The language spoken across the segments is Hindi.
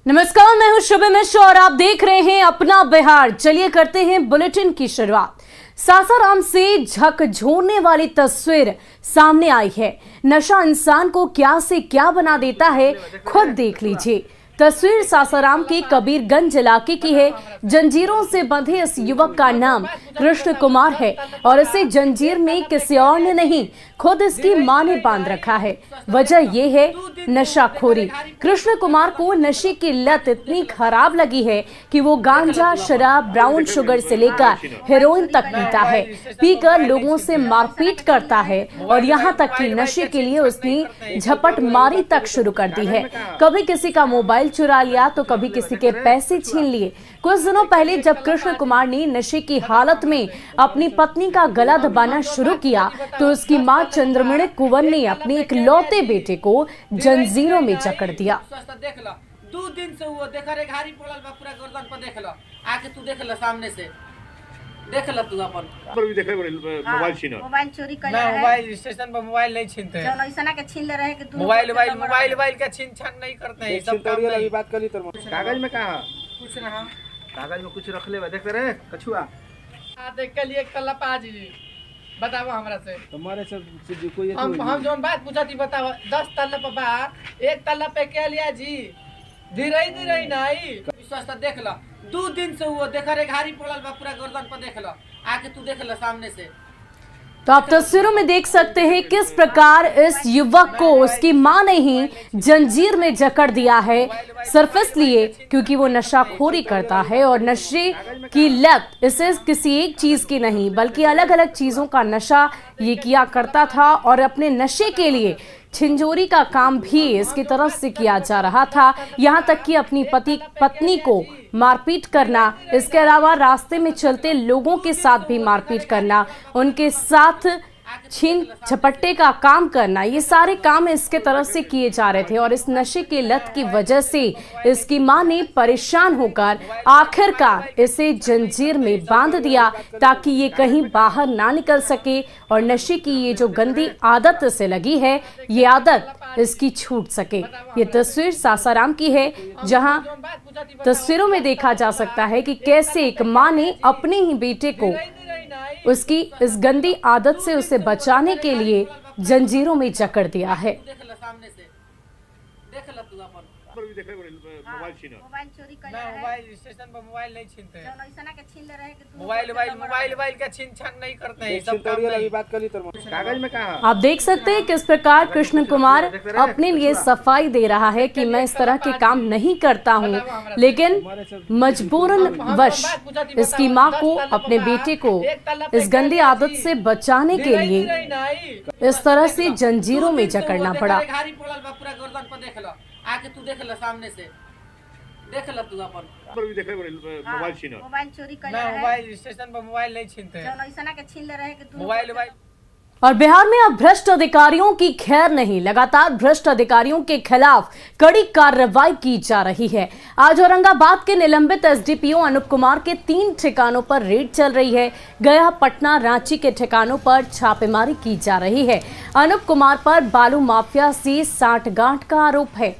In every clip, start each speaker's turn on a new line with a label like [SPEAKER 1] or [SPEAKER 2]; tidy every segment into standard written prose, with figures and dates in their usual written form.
[SPEAKER 1] नमस्कार, मैं हूं शुभ मिश्र और आप देख रहे हैं अपना बिहार। चलिए करते हैं बुलेटिन की शुरुआत। सासाराम से झकझोरने वाली तस्वीर सामने आई है। नशा इंसान को क्या से क्या बना देता है, खुद देख लीजिए। तस्वीर सासाराम के कबीरगंज इलाके की है। जंजीरों से बंधे इस युवक का नाम कृष्ण कुमार है और इसे जंजीर में किसी और ने नहीं, खुद इसकी मां ने बांध रखा है। वजह यह है नशाखोरी। कृष्ण कुमार को नशे की लत इतनी खराब लगी है कि वो गांजा, शराब, ब्राउन शुगर से लेकर हेरोइन तक पीता है। पीकर लोगों से मारपीट करता है और यहाँ तक कि नशे के लिए उसने झपट मारी तक शुरू कर दी है। कभी किसी का मोबाइल चुरा लिया तो कभी किसी के पैसे छीन लिए। कुछ दिनों पहले जब कृष्ण कुमार ने नशे की हालत में अपनी पत्नी का गला दबाना शुरू किया तो उसकी मां चंद्रमणि कुंवर ने अपने इकलौते बेटे को जंजीरों में जकड़ दिया।
[SPEAKER 2] देख लो, 2 दिन से वो देख रे घारी पड़ल बा पूरा गर्दन पर। देख लो, आके तू देख लो सामने से, देख लो तू अपन
[SPEAKER 3] पर भी देख रहे मोबाइल छीन,
[SPEAKER 4] मोबाइल चोरी कर
[SPEAKER 2] ना। मोबाइल स्टेशन पर मोबाइल नहीं छीनते हैं,
[SPEAKER 4] जो ऐसा के छीन ले रहे कि
[SPEAKER 2] मोबाइल का छीन छान नहीं करते हैं। सब काम नहीं।
[SPEAKER 3] बात कर ली तो कागज में कहा
[SPEAKER 2] कुछ ना,
[SPEAKER 3] कागज में कुछ रख ले, देख रहे कछुआ
[SPEAKER 2] देख के लिए कल पाजी जी बताओ हमरा से।
[SPEAKER 3] तुम्हारे सब कोई
[SPEAKER 2] हम जोन बात पूछा थी बताओ। 10 तल्ला पे बा, 1 तल्ला पे क्या लिया जी? धीरे नहीं विश्वास देख लो, 2 दिन से वो देख रे घारी पड़ल बा पूरा गर्दन पर। देख लो, आके तू देख लो सामने से।
[SPEAKER 1] तो आप तस्वीरों में देख सकते हैं किस प्रकार इस युवक को उसकी मां ने ही जंजीर में जकड़ दिया है, सिर्फ इसलिए क्योंकि वो नशाखोरी करता है। और नशे की लत इसे किसी एक चीज की नहीं बल्कि अलग अलग चीजों का नशा ये किया करता था और अपने नशे के लिए छिंजोरी का काम भी इसकी तरफ से किया जा रहा था। यहाँ तक कि अपनी पत्नी को मारपीट करना, इसके अलावा रास्ते में चलते लोगों के साथ भी मारपीट करना, उनके साथ छीन झपट्टे का काम करना, ये सारे काम इसके तरफ से किए जा रहे थे। और इस नशे की लत की वजह से इसकी मां ने परेशान होकर आखिरकार इसे जंजीर में बांध दिया ताकि ये कहीं बाहर ना निकल सके और नशे की ये जो गंदी आदत इसे लगी है, ये आदत इसकी छूट सके। ये तस्वीर सासाराम की है, जहां तस्वीरों में देखा जा सकता है कि कैसे एक मां ने अपने ही बेटे को उसकी इस गंदी आदत से उसे बचाने के लिए जंजीरों में जकड़ दिया है।
[SPEAKER 2] देख लो सामने से, देख लो तू अपन
[SPEAKER 3] पर भी देख रहे मोबाइल छीन,
[SPEAKER 4] मोबाइल चोरी कर
[SPEAKER 2] ना। मोबाइल स्टेशन पर मोबाइल नहीं छीनते हैं,
[SPEAKER 4] जो ऐसा के छीन ले रहे कि
[SPEAKER 2] मोबाइल का छीन छान नहीं करते हैं। सब काम नहीं।
[SPEAKER 3] बात कर ली तो कागज में कहा
[SPEAKER 1] आप देख सकते हैं किस प्रकार कृष्ण कुमार अपने लिए सफाई दे रहा है कि मैं इस तरह के काम नहीं करता हूं, लेकिन मजबूरन वश इसकी मां को, अपने बेटे को इस गंदी आदत से बचाने के लिए इस तरह से जंजीरों में जकड़ना पड़ा।
[SPEAKER 2] घारी पड़ल बा पूरा गर्दन पर। देख लो, आके तू देख लो सामने से, देख लो तू अपन
[SPEAKER 3] पर भी देख रहे मोबाइल छीन,
[SPEAKER 4] मोबाइल चोरी कर
[SPEAKER 2] ना। मोबाइल स्टेशन पर मोबाइल नहीं छीनते हैं,
[SPEAKER 4] जो ऐसा के छीन ले रहे कि
[SPEAKER 2] मोबाइल
[SPEAKER 1] और बिहार में अब भ्रष्ट अधिकारियों की खैर नहीं, लगातार भ्रष्ट अधिकारियों के खिलाफ कड़ी कार्रवाई की जा रही है। आज औरंगाबाद के निलंबित एसडीपीओ अनूप कुमार के 3 ठिकानों पर रेड चल रही है। गया, पटना, रांची के ठिकानों पर छापेमारी की जा रही है। अनूप कुमार पर बालू माफिया से सांठगांठ का आरोप है।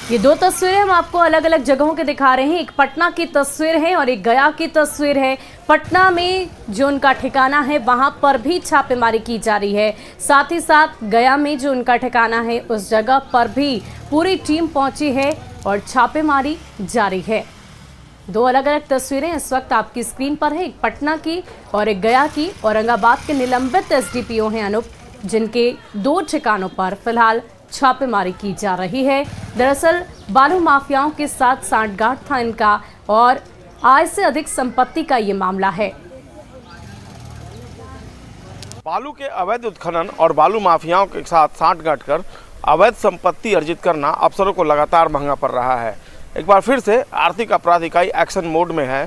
[SPEAKER 1] ये 2 तस्वीरें हम आपको अलग अलग जगहों के दिखा रहे हैं। एक पटना की तस्वीर है और एक गया की तस्वीर है। पटना में जो उनका ठिकाना है वहां पर भी छापेमारी की जा रही है, साथ ही साथ गया में जो उनका ठिकाना है उस जगह पर भी पूरी टीम पहुंची है और छापेमारी जारी है। 2 अलग अलग तस्वीरें इस वक्त आपकी स्क्रीन पर है, एक पटना की और एक गया की। औरंगाबाद के निलंबित एसडीपीओ हैं अनूप, जिनके 2 ठिकानों पर फिलहाल छापेमारी की जा रही है। दरअसल बालू माफियाओं के साथ सांठगांठ था इनका और आय से अधिक संपत्ति का ये मामला है।
[SPEAKER 5] बालू के अवैध उत्खनन और बालू माफियाओं के साथ सांठगांठ कर अवैध संपत्ति अर्जित करना अफसरों को लगातार महंगा पड़ रहा है। एक बार फिर से आर्थिक अपराध इकाई एक्शन मोड में है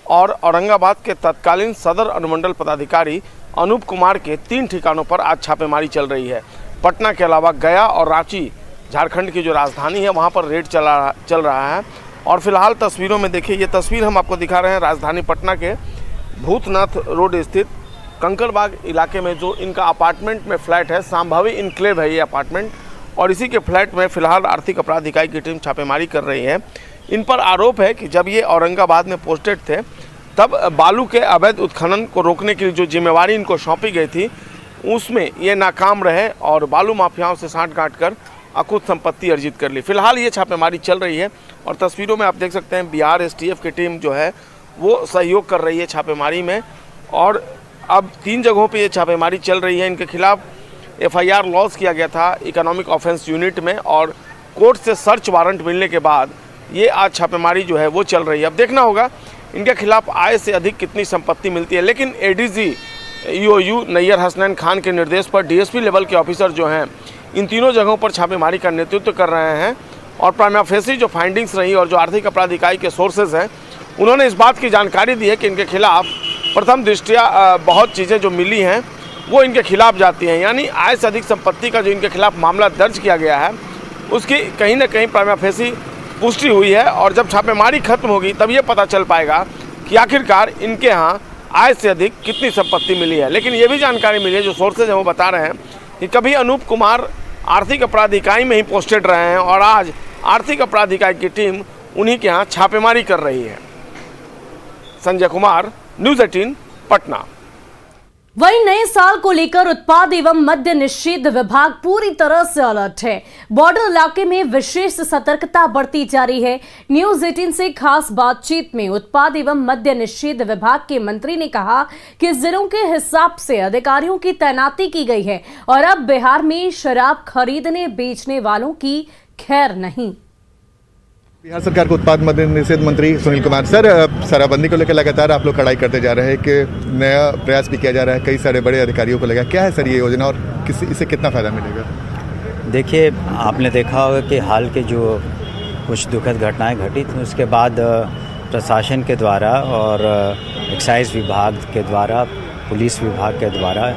[SPEAKER 5] और औरंगाबाद के तत्कालीन सदर अनुमंडल पदाधिकारी अनूप कुमार के 3 ठिकानों पर आज छापेमारी चल रही है। पटना के अलावा गया और रांची, झारखंड की जो राजधानी है, वहाँ पर रेड चल रहा है। और फिलहाल तस्वीरों में देखिए, ये तस्वीर हम आपको दिखा रहे हैं राजधानी पटना के भूतनाथ रोड स्थित कंकड़बाग इलाके में जो इनका अपार्टमेंट में फ्लैट है, संभावी इनक्लेव है ये अपार्टमेंट। और इसी के फ्लैट में फिलहाल आर्थिक अपराध इकाई की टीम छापेमारी कर रही है। इन पर आरोप है कि जब ये औरंगाबाद में पोस्टेड थे तब बालू के अवैध उत्खनन को रोकने की जो जिम्मेवारी इनको सौंपी गई थी उसमें ये नाकाम रहे और बालू माफियाओं से साँठ-गाँठ कर अकुत संपत्ति अर्जित कर ली। फिलहाल ये छापेमारी चल रही है और तस्वीरों में आप देख सकते हैं बिहार एसटीएफ की टीम जो है वो सहयोग कर रही है छापेमारी में और अब 3 जगहों पे ये छापेमारी चल रही है। इनके खिलाफ एफआईआर लॉन्च किया गया था इकोनॉमिक ऑफेंस यूनिट में और कोर्ट से सर्च वारंट मिलने के बाद ये आज छापेमारी जो है वो चल रही है। अब देखना होगा इनके खिलाफ आय से अधिक कितनी संपत्ति मिलती है, लेकिन एडीजी ईओयू नैयर हसनैन खान के निर्देश पर डीएसपी लेवल के ऑफिसर जो हैं इन तीनों जगहों पर छापेमारी का नेतृत्व कर रहे हैं और प्राइमा फेसी जो फाइंडिंग्स रही और जो आर्थिक अपराध इकाई के सोर्सेज हैं उन्होंने इस बात की जानकारी दी है कि इनके खिलाफ प्रथम दृष्टया बहुत चीज़ें जो मिली हैं वो इनके खिलाफ जाती हैं, यानी आय से अधिक संपत्ति का जो इनके खिलाफ मामला दर्ज किया गया है उसकी कहीं ना कहीं प्राइमा फेसी पुष्टि हुई है और जब छापेमारी खत्म होगी तब ये पता चल पाएगा कि आखिरकार इनके यहाँ आय से अधिक कितनी संपत्ति मिली है। लेकिन ये भी जानकारी मिली है, जो सोर्सेज हैं वो बता रहे हैं कि कभी अनूप कुमार आर्थिक अपराध इकाई में ही पोस्टेड रहे हैं और आज आर्थिक अपराध इकाई की टीम उन्हीं के यहाँ छापेमारी कर रही है। संजय कुमार, न्यूज़ 18 पटना।
[SPEAKER 1] वहीं नए साल को लेकर उत्पाद एवं मद्य निषेध विभाग पूरी तरह से अलर्ट है। बॉर्डर इलाके में विशेष सतर्कता बरती जा रही है। न्यूज़ 18 से खास बातचीत में उत्पाद एवं मद्य निषेध विभाग के मंत्री ने कहा कि जिलों के हिसाब से अधिकारियों की तैनाती की गई है और अब बिहार में शराब खरीदने बेचने वालों की खैर नहीं।
[SPEAKER 6] बिहार सरकार के उत्पाद मद्य निषेध मंत्री सुनील कुमार सर, शराबबंदी को लेकर लगातार आप लोग कड़ाई करते जा रहे हैं कि नया प्रयास भी किया जा रहा है, कई सारे बड़े अधिकारियों को लगा, क्या है सर ये योजना और इससे कितना फायदा मिलेगा?
[SPEAKER 7] देखिए, आपने देखा होगा कि हाल के जो कुछ दुखद घटनाएं घटी थी उसके बाद प्रशासन के द्वारा और एक्साइज विभाग के द्वारा, पुलिस विभाग के द्वारा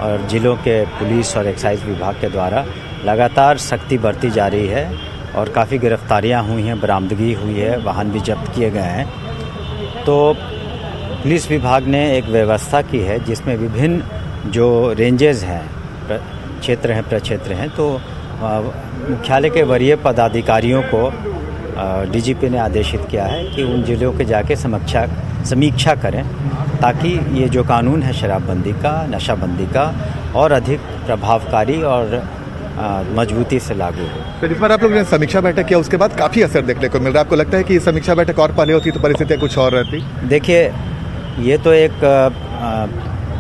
[SPEAKER 7] और जिलों के पुलिस और एक्साइज विभाग के द्वारा लगातार सख्ती बरती जा रही है और काफ़ी गिरफ्तारियां हुई हैं, बरामदगी हुई है, वाहन भी जब्त किए गए हैं। तो पुलिस विभाग ने एक व्यवस्था की है जिसमें विभिन्न जो रेंजेस हैं, क्षेत्र हैं, प्रक्षेत्र हैं, तो मुख्यालय के वरीय पदाधिकारियों को डीजीपी ने आदेशित किया है कि उन जिलों के जाके समीक्षा करें ताकि ये जो कानून है शराबबंदी का, नशाबंदी का और अधिक प्रभावकारी और मजबूती से लागू हो।
[SPEAKER 6] तो इस बार आप लोगों ने समीक्षा बैठक किया, उसके बाद काफ़ी असर देखने को मिल रहा है। आपको लगता है कि समीक्षा बैठक और पहले होती तो परिस्थितियाँ कुछ और रहती?
[SPEAKER 7] देखिए, ये तो एक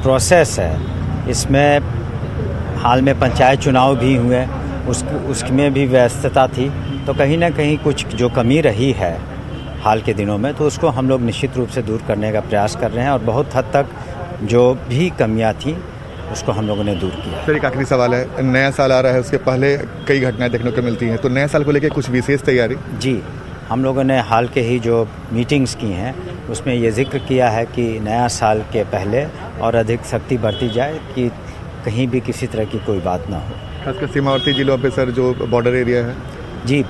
[SPEAKER 7] प्रोसेस है। इसमें हाल में पंचायत चुनाव भी हुए, उसमें भी व्यस्तता थी, तो कहीं ना कहीं कुछ जो कमी रही है हाल के दिनों में तो उसको हम लोग निश्चित रूप से दूर करने का प्रयास कर रहे हैं और बहुत हद तक जो भी कमियां थी उसको हम लोगों ने दूर किया।
[SPEAKER 6] सर, एक आखिरी सवाल है, नया साल आ रहा है, उसके पहले कई घटनाएं देखने को मिलती हैं, तो नए साल को लेकर कुछ विशेष तैयारी?
[SPEAKER 7] जी, हम लोगों ने हाल के ही जो मीटिंग्स की हैं उसमें ये जिक्र किया है कि नया साल के पहले और अधिक सख्ती बरती जाए कि कहीं भी किसी तरह की कोई बात ना हो।
[SPEAKER 6] खासकर सीमावर्ती जिलों पे सर, जो बॉर्डर एरिया है?
[SPEAKER 7] जी,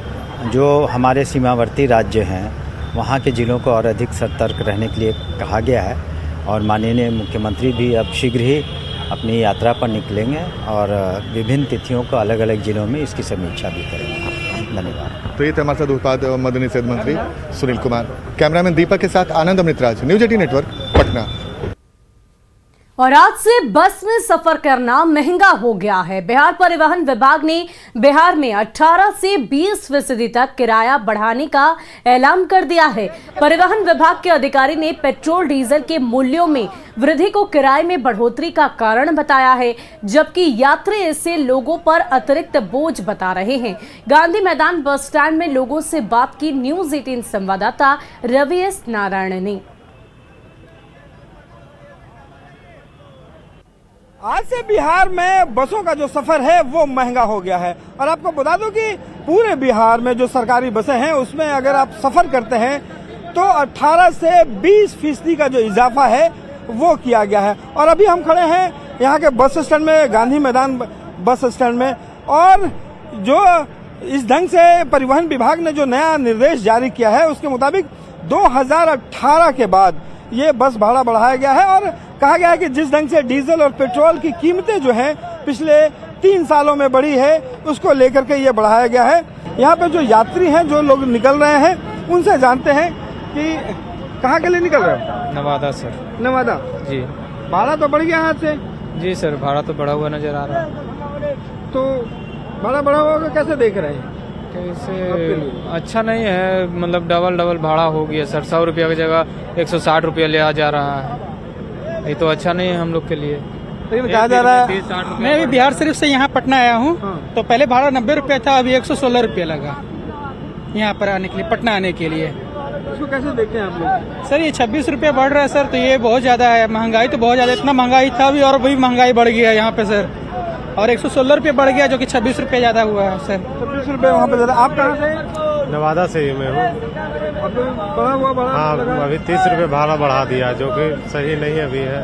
[SPEAKER 7] जो हमारे सीमावर्ती राज्य हैं वहाँ के जिलों को और अधिक सतर्क रहने के लिए कहा गया है और माननीय मुख्यमंत्री भी अब शीघ्र ही अपनी यात्रा पर निकलेंगे और विभिन्न तिथियों को अलग अलग जिलों में इसकी समीक्षा भी करेंगे। धन्यवाद।
[SPEAKER 6] तो ये थे हमारे साथ उत्पाद एवं मद्य निषेध मंत्री सुनील कुमार। कैमरामैन दीपक के साथ आनंद अमृतराज, न्यूज़ 18 नेटवर्क, पटना।
[SPEAKER 1] और आज से बस में सफर करना महंगा हो गया है। बिहार परिवहन विभाग ने बिहार में 18 से 20% तक किराया बढ़ाने का ऐलान कर दिया है। परिवहन विभाग के अधिकारी ने पेट्रोल डीजल के मूल्यों में वृद्धि को किराए में बढ़ोतरी का कारण बताया है, जबकि यात्री इसे लोगों पर अतिरिक्त बोझ बता रहे हैं। गांधी मैदान बस स्टैंड में लोगों से बात की न्यूज़ 18 संवाददाता रवि एस नारायण ने।
[SPEAKER 8] आज से बिहार में बसों का जो सफर है वो महंगा हो गया है और आपको बता दूं कि पूरे बिहार में जो सरकारी बसें हैं उसमें अगर आप सफर करते हैं तो 18 से 20% का जो इजाफा है वो किया गया है। और अभी हम खड़े हैं यहाँ के बस स्टैंड में, गांधी मैदान बस स्टैंड में, और जो इस ढंग से परिवहन विभाग ने जो नया निर्देश जारी किया है उसके मुताबिक 2018 के बाद ये बस भाड़ा बढ़ाया गया है और कहा गया है कि जिस ढंग से डीजल और पेट्रोल की कीमतें जो हैं पिछले 3 सालों में बढ़ी है, उसको लेकर के ये बढ़ाया गया है। यहाँ पे जो यात्री हैं, जो लोग निकल रहे हैं, उनसे जानते हैं कि कहाँ के लिए निकल रहे हो?
[SPEAKER 9] नवादा सर।
[SPEAKER 8] नवादा
[SPEAKER 9] जी
[SPEAKER 8] भाड़ा तो बढ़ गया हाथ से।
[SPEAKER 9] जी सर, भाड़ा तो बढ़ा हुआ नजर आ रहा है।
[SPEAKER 8] तो भाड़ा बढ़ा हुआ कैसे देख रहे हैं?
[SPEAKER 9] कैसे अच्छा नहीं है, मतलब डबल भाड़ा हो गया सर। 100 रुपया की जगह 160 रुपया लिया जा रहा है। ये तो अच्छा नहीं है हम लोग के लिए।
[SPEAKER 8] लेकिन कहा जा रहा है,
[SPEAKER 10] मैं अभी बिहार शरीफ से यहाँ पटना आया हूँ। तो पहले भाड़ा 90 रुपया था, अभी 116 रुपया लगा यहाँ पर आने के लिए, पटना आने के लिए।
[SPEAKER 8] इसको कैसे देखते हैं आप लोग?
[SPEAKER 10] सर ये 26 रुपया बढ़ रहा है सर, तो ये बहुत ज्यादा है। महंगाई तो बहुत ज्यादा, इतना महंगाई था अभी और भी महंगाई बढ़ गया है यहाँ पे सर। और 116 रुपया बढ़ गया, जो कि 26 रुपया ज्यादा हुआ है सर।
[SPEAKER 8] 26 रुपये वहाँ पे ज्यादा। आप कहाँ से?
[SPEAKER 9] नवादा से ही मैं हूँ।
[SPEAKER 8] बढ़ा हुआ भाड़ा?
[SPEAKER 9] हाँ, अभी 30 रुपये भाड़ा बढ़ा दिया, जो कि सही नहीं अभी है,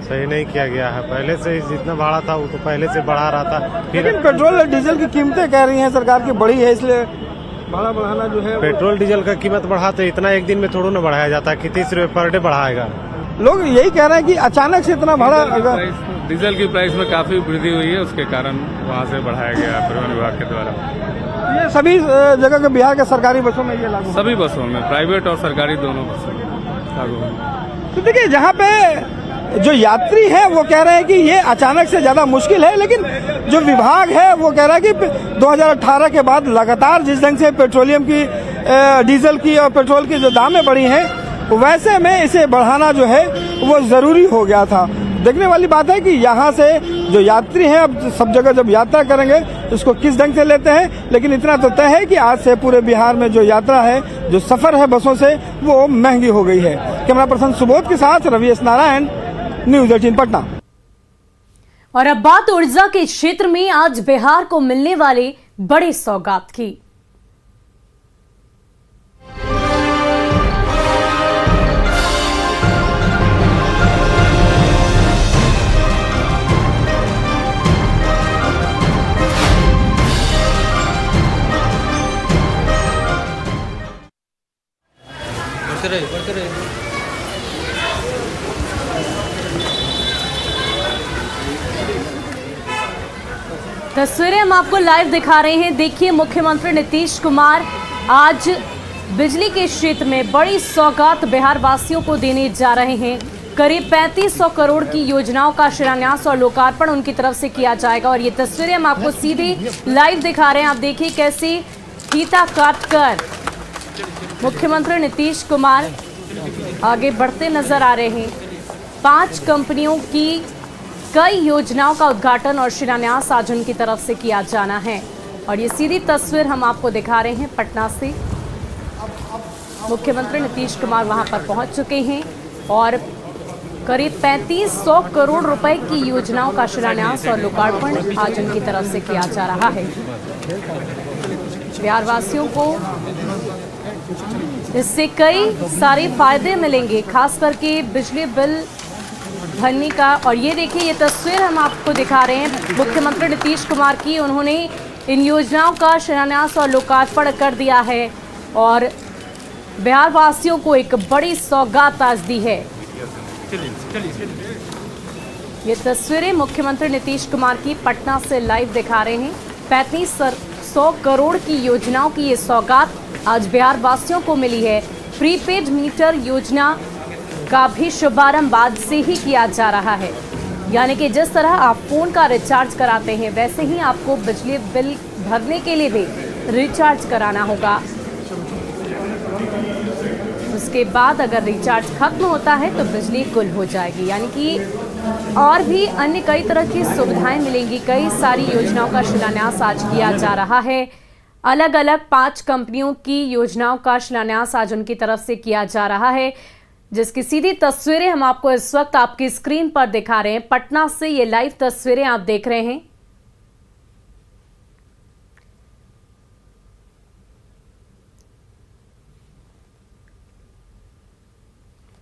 [SPEAKER 9] सही नहीं किया गया है। पहले से जितना भाड़ा था वो तो पहले से बढ़ा रहा था।
[SPEAKER 8] लेकिन पेट्रोल और डीजल की कीमतें कह रही हैं सरकार की बढ़ी है, इसलिए भाड़ा बढ़ाना जो है।
[SPEAKER 9] पेट्रोल डीजल का कीमत बढ़ा तो इतना एक दिन में थोड़ा ना बढ़ाया जाता कि 30 रुपये पर डे बढ़ाएगा।
[SPEAKER 8] लोग यही कह रहे हैं कि अचानक से इतना भाड़ा।
[SPEAKER 11] डीजल की प्राइस में काफी वृद्धि हुई है, उसके कारण वहाँ से बढ़ाया गया है परिवहन विभाग के द्वारा।
[SPEAKER 8] ये सभी जगह के बिहार के सरकारी बसों में ये लागू?
[SPEAKER 11] सभी बसों में, प्राइवेट और सरकारी दोनों बसों में लागू है।
[SPEAKER 8] तो देखिए, जहाँ पे जो यात्री है वो कह रहे हैं कि ये अचानक से ज्यादा मुश्किल है, लेकिन जो विभाग है वो कह रहा है कि 2018 के बाद लगातार जिस ढंग से पेट्रोलियम की, डीजल की और पेट्रोल की जो दामें बढ़ी हैं, वैसे में इसे बढ़ाना जो है वो जरूरी हो गया था। देखने वाली बात है कि यहाँ से जो यात्री हैं, अब सब जगह जब यात्रा करेंगे तो इसको किस ढंग से लेते हैं। लेकिन इतना तो तय है कि आज से पूरे बिहार में जो यात्रा है, जो सफर है बसों से, वो महंगी हो गई है। कैमरा पर्सन सुबोध के साथ रवि एस नारायण, न्यूज़ 18 पटना।
[SPEAKER 1] और अब बात ऊर्जा के क्षेत्र में आज बिहार को मिलने वाले बड़े सौगात की।
[SPEAKER 11] बढ़ते रहे।
[SPEAKER 1] तस्वीरें हम आपको लाइव दिखा रहे हैं। देखिए, मुख्यमंत्री नीतीश कुमार आज बिजली के क्षेत्र में बड़ी सौगात बिहार वासियों को देने जा रहे हैं। करीब 3500 करोड़ की योजनाओं का शिलान्यास और लोकार्पण उनकी तरफ से किया जाएगा। और ये तस्वीरें हम आपको सीधे लाइव दिखा रहे हैं। आप देखिए कैसे फीता काटकर मुख्यमंत्री नीतीश कुमार आगे बढ़ते नजर आ रहे हैं। 5 कंपनियों की कई योजनाओं का उद्घाटन और शिलान्यास आज उनकी तरफ से किया जाना है। और ये सीधी तस्वीर हम आपको दिखा रहे हैं पटना से। मुख्यमंत्री नीतीश कुमार वहां पर पहुंच चुके हैं और करीब 3500 करोड़ रुपए की योजनाओं का शिलान्यास और लोकार्पण आज उनकी तरफ से किया जा रहा है। बिहार वासियों को इससे कई सारे फायदे मिलेंगे, खास करके बिजली बिल भरने का। और ये देखिए, ये तस्वीर हम आपको दिखा रहे हैं मुख्यमंत्री नीतीश कुमार की। उन्होंने इन योजनाओं का शिलान्यास और लोकार्पण कर दिया है और बिहार वासियों को एक बड़ी सौगात आज दी है। ये तस्वीरें मुख्यमंत्री नीतीश कुमार की पटना से लाइव दिखा रहे हैं। 3500 करोड़ की योजनाओं की ये सौगात आज बिहार वासियों को मिली है। प्रीपेड मीटर योजना का भी शुभारंभ आज से ही किया जा रहा है। यानी कि जिस तरह आप फोन का रिचार्ज कराते हैं, वैसे ही आपको बिजली बिल भरने के लिए भी रिचार्ज कराना होगा। उसके बाद अगर रिचार्ज खत्म होता है तो बिजली गुल हो जाएगी। यानी कि और भी अन्य कई तरह की सुविधाएं मिलेंगी। कई सारी योजनाओं का शिलान्यास आज किया जा रहा है। अलग अलग 5 कंपनियों की योजनाओं का शिलान्यास आज उनकी तरफ से किया जा रहा है, जिसकी सीधी तस्वीरें हम आपको इस वक्त आपकी स्क्रीन पर दिखा रहे हैं। पटना से ये लाइव तस्वीरें आप देख रहे हैं।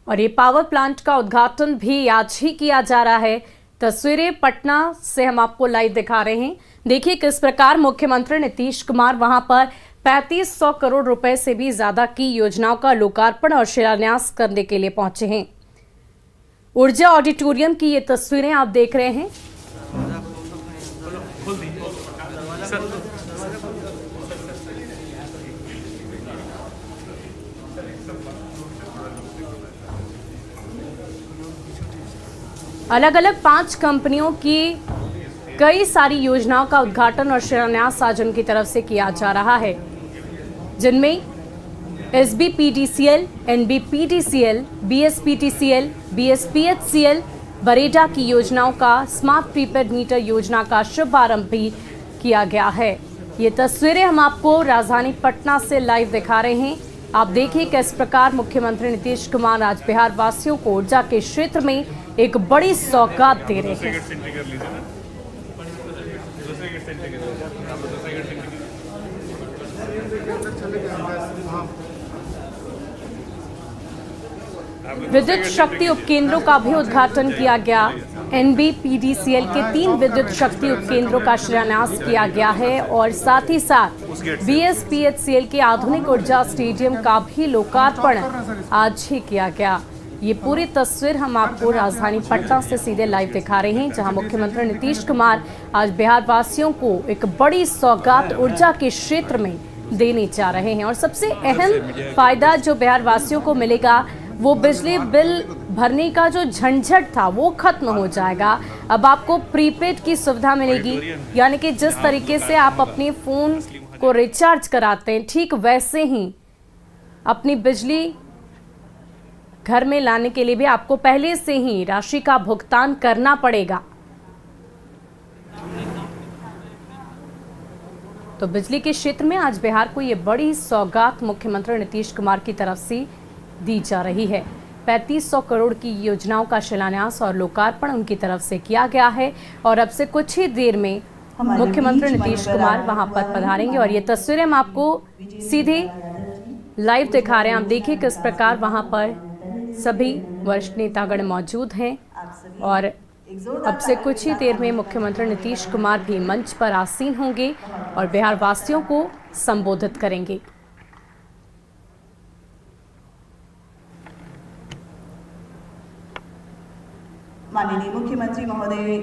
[SPEAKER 1] और ये पावर प्लांट का उद्घाटन भी आज ही किया जा रहा है। तस्वीरें पटना से हम आपको लाइव दिखा रहे हैं। देखिए किस प्रकार मुख्यमंत्री नीतीश कुमार वहां पर 3500 करोड़ रुपए से भी ज्यादा की योजनाओं का लोकार्पण और शिलान्यास करने के लिए पहुंचे हैं। ऊर्जा ऑडिटोरियम की ये तस्वीरें आप देख रहे हैं। अलग अलग 5 कंपनियों की कई सारी योजनाओं का उद्घाटन और शिलान्यास आज उनकी तरफ से किया जा रहा है, जिनमें SBPTCL, NBPTCL, BSPTCL, BSPHCL, Bareta की योजनाओं का स्मार्ट प्रीपेड मीटर योजना का शुभारंभ भी किया गया है। ये तस्वीरें हम आपको राजधानी पटना से लाइव दिखा रहे हैं। आप देखिए किस प्रकार मुख्यमंत्री नीतीश कुमार आज बिहार वासियों को ऊर्जा के क्षेत्र में एक बड़ी सौगात दे रहे हैं। विद्युत शक्ति उपकेंद्रों का भी उद्घाटन किया गया। NBPTCL के 3 विद्युत शक्ति उपकेंद्रों का शिलान्यास किया गया है और साथ ही साथ BSPHCL के आधुनिक ऊर्जा स्टेडियम का भी लोकार्पण आज ही किया गया। ये पूरी तस्वीर हम आपको राजधानी पटना से सीधे लाइव दिखा रहे हैं, जहां मुख्यमंत्री नीतीश कुमार आज बिहार वासियों को एक बड़ी सौगात ऊर्जा के क्षेत्र में देने जा रहे हैं। और सबसे अहम फायदा जो बिहार वासियों को मिलेगा वो बिजली बिल भरने का जो झंझट था वो खत्म हो जाएगा। अब आपको प्रीपेड की सुविधा मिलेगी, यानी कि जिस तरीके से आप अपने फोन को रिचार्ज कराते हैं ठीक वैसे ही अपनी बिजली घर में लाने के लिए भी आपको पहले से ही राशि का भुगतान करना पड़ेगा। तो बिजली के क्षेत्र में आज बिहार को ये बड़ी सौगात मुख्यमंत्री नीतीश कुमार की तरफ से दी जा रही है। 3500 करोड़ की योजनाओं का शिलान्यास और लोकार्पण उनकी तरफ से किया गया है और अब से कुछ ही देर में मुख्यमंत्री नीतीश कुमार वहां पर पधारेंगे और ये तस्वीरें हम आपको सीधे लाइव दिखा रहे हैं। आप देखिए किस प्रकार वहां पर सभी वरिष्ठ नेतागण मौजूद हैं और अब से कुछ ही देर में मुख्यमंत्री नीतीश कुमार भी मंच पर आसीन होंगे और बिहार वासियों को संबोधित करेंगे।
[SPEAKER 12] माननीय मुख्यमंत्री महोदय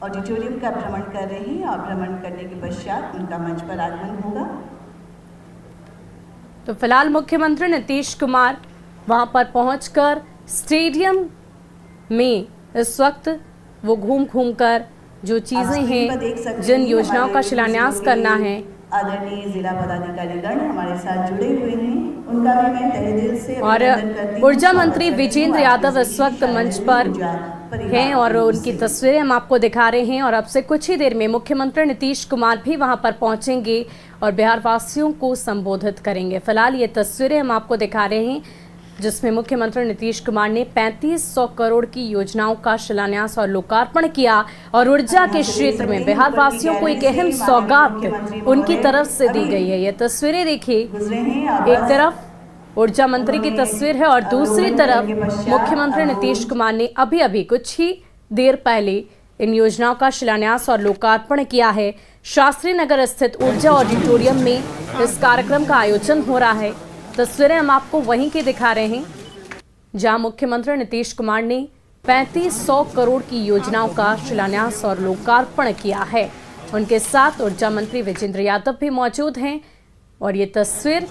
[SPEAKER 12] ऑडिटोरियम का भ्रमण कर रहे हैं और भ्रमण करने के पश्चात उनका मंच पर आगमन होगा।
[SPEAKER 1] तो फिलहाल मुख्यमंत्री नीतीश कुमार वहां पर पहुंचकर स्टेडियम में इस वक्त वो घूम कर जो चीजें हैं, जिन योजनाओं का शिलान्यास करना है,
[SPEAKER 12] आदरणीय जिला पदाधिकारीगण हमारे साथ जुड़े हुए हैं, उनका भी मैं तहे दिल से
[SPEAKER 1] और ऊर्जा मंत्री विजेंद्र यादव इस वक्त मंच पर हैं और उनकी तस्वीरें हम आपको दिखा रहे हैं। और अब से कुछ ही देर में मुख्यमंत्री नीतीश कुमार भी वहां पर पहुंचेंगे और बिहार वासियों को संबोधित करेंगे। फिलहाल ये तस्वीरें हम आपको दिखा रहे हैं जिसमें मुख्यमंत्री नीतीश कुमार ने 3500 करोड़ की योजनाओं का शिलान्यास और लोकार्पण किया और ऊर्जा के क्षेत्र में बिहार वासियों को एक अहम सौगात उनकी तरफ से दी गई है। ये तस्वीरें देखिए, एक तरफ ऊर्जा मंत्री की तस्वीर है और दूसरी तरफ मुख्यमंत्री नीतीश कुमार ने अभी कुछ ही देर पहले इन योजनाओं का शिलान्यास और लोकार्पण किया है। शास्त्री नगर स्थित ऊर्जा ऑडिटोरियम में इस कार्यक्रम का आयोजन हो रहा है। तस्वीरें हम आपको वहीं की दिखा रहे हैं जहां मुख्यमंत्री नीतीश कुमार ने 3500 करोड़ की योजनाओं का शिलान्यास और लोकार्पण किया है। उनके साथ ऊर्जा मंत्री विजेंद्र यादव भी मौजूद हैं और ये तस्वीर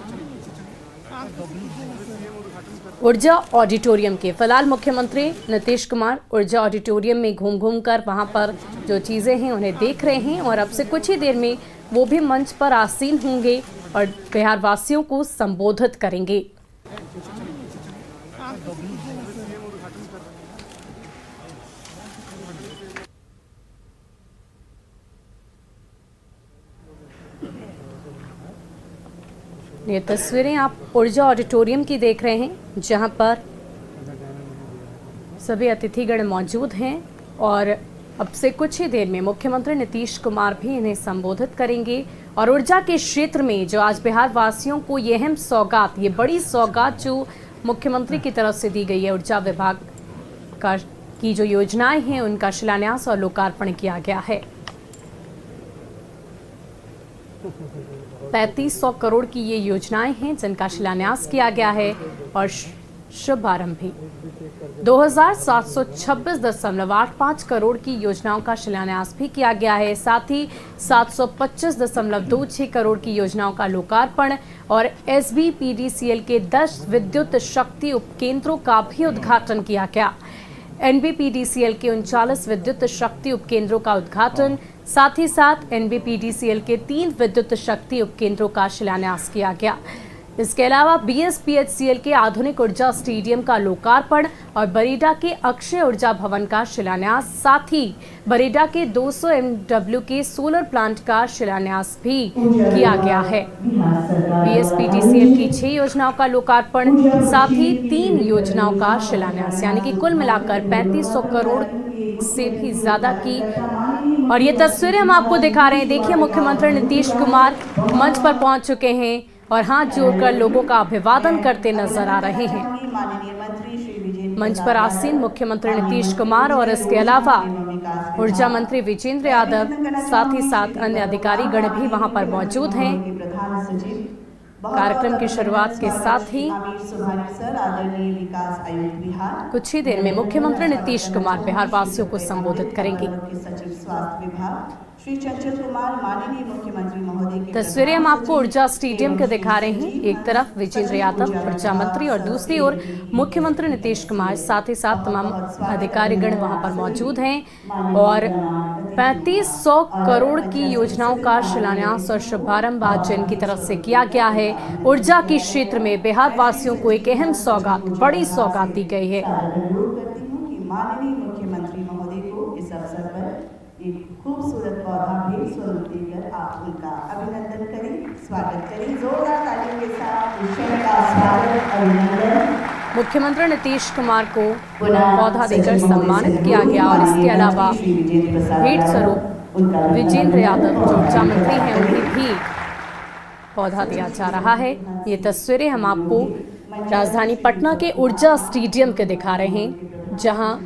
[SPEAKER 1] ऊर्जा ऑडिटोरियम के। फिलहाल मुख्यमंत्री नीतीश कुमार ऊर्जा ऑडिटोरियम में घूम कर वहां पर जो चीजें हैं उन्हें देख रहे हैं और अब से कुछ ही देर में वो भी मंच पर आसीन होंगे और बिहार वासियों को संबोधित करेंगे। ये तस्वीरें आप ऊर्जा ऑडिटोरियम की देख रहे हैं जहां पर सभी अतिथिगण मौजूद हैं और अब से कुछ ही देर में मुख्यमंत्री नीतीश कुमार भी इन्हें संबोधित करेंगे और ऊर्जा के क्षेत्र में जो आज बिहार वासियों को ये अहम सौगात, ये बड़ी सौगात जो मुख्यमंत्री की तरफ से दी गई है, ऊर्जा विभाग की जो योजनाएं हैं उनका शिलान्यास और लोकार्पण किया गया है। 3500 करोड़ की ये योजनाएं हैं जिनका शिलान्यास किया गया है और शुभारंभ भी। 2726.85 करोड़ की योजनाओं का शिलान्यास भी किया गया है। साथ ही 725.26 करोड़ की योजनाओं का लोकार्पण और SBPDCL के 10 विद्युत शक्ति उपकेंद्रों का भी उद्घाटन किया गया। NBPDCL के 39 विद्युत शक्ति उपकेंद्रों का उद्घाटन, साथ ही साथ NBPDCL के 3 विद्युत शक्ति उपकेंद्रों का शिलान्यास किया गया। इसके अलावा BSPHCL के आधुनिक ऊर्जा स्टेडियम का लोकार्पण और बरेडा के अक्षय ऊर्जा भवन का शिलान्यास, साथ ही बरेडा के 200 MW के सोलर प्लांट का शिलान्यास भी किया गया है। BSPDCL की 6 योजनाओं का लोकार्पण, साथ ही 3 योजनाओं का शिलान्यास, यानी कि कुल मिलाकर 3500 करोड़ से भी ज्यादा की। और ये तस्वीरें हम आपको दिखा रहे हैं। देखिए, मुख्यमंत्री नीतीश कुमार मंच पर पहुंच चुके हैं और हाथ जोड़कर लोगों का अभिवादन करते नजर आ रहे हैं। मंच पर आसीन मुख्यमंत्री नीतीश कुमार और इसके अलावा ऊर्जा मंत्री विजेंद्र यादव, साथ ही साथ अन्य अधिकारी गण भी वहां पर मौजूद हैं। कार्यक्रम की शुरुआत के साथ ही कुछ ही देर में मुख्यमंत्री नीतीश कुमार बिहार वासियों को संबोधित करेंगे। तस्वीरें हम आपको ऊर्जा स्टेडियम के दिखा रहे हैं। एक तरफ विजेंद्र यादव ऊर्जा मंत्री और दूसरी ओर मुख्यमंत्री नीतीश कुमार, साथ ही साथ तमाम अधिकारीगण वहां पर मौजूद हैं और 3500 करोड़ की योजनाओं का शिलान्यास और शुभारंभ आज इनकी तरफ से किया गया है। ऊर्जा के क्षेत्र में बिहार वासियों को एक अहम सौगात, बड़ी सौगात दी गई है।
[SPEAKER 12] माननीय मुख्यमंत्री महोदय को इस अवसर पर एक खूबसूरत पौधा भेंट स्वरूप देकर आप उनका अभिनंदन करें, स्वागत करें। जोरदार तालियों के साथ का स्वागत, अभिनंदन।
[SPEAKER 1] मुख्यमंत्री नीतीश कुमार को पौधा देकर सम्मानित किया गया और इसके अलावा भेंट स्वरूप विजेंद्र यादव जो ऊर्जा मंत्री हैं उन्हें भी पौधा दिया जा रहा है। ये तस्वीरें हम आपको राजधानी पटना के ऊर्जा स्टेडियम के दिखा रहे हैं, जहां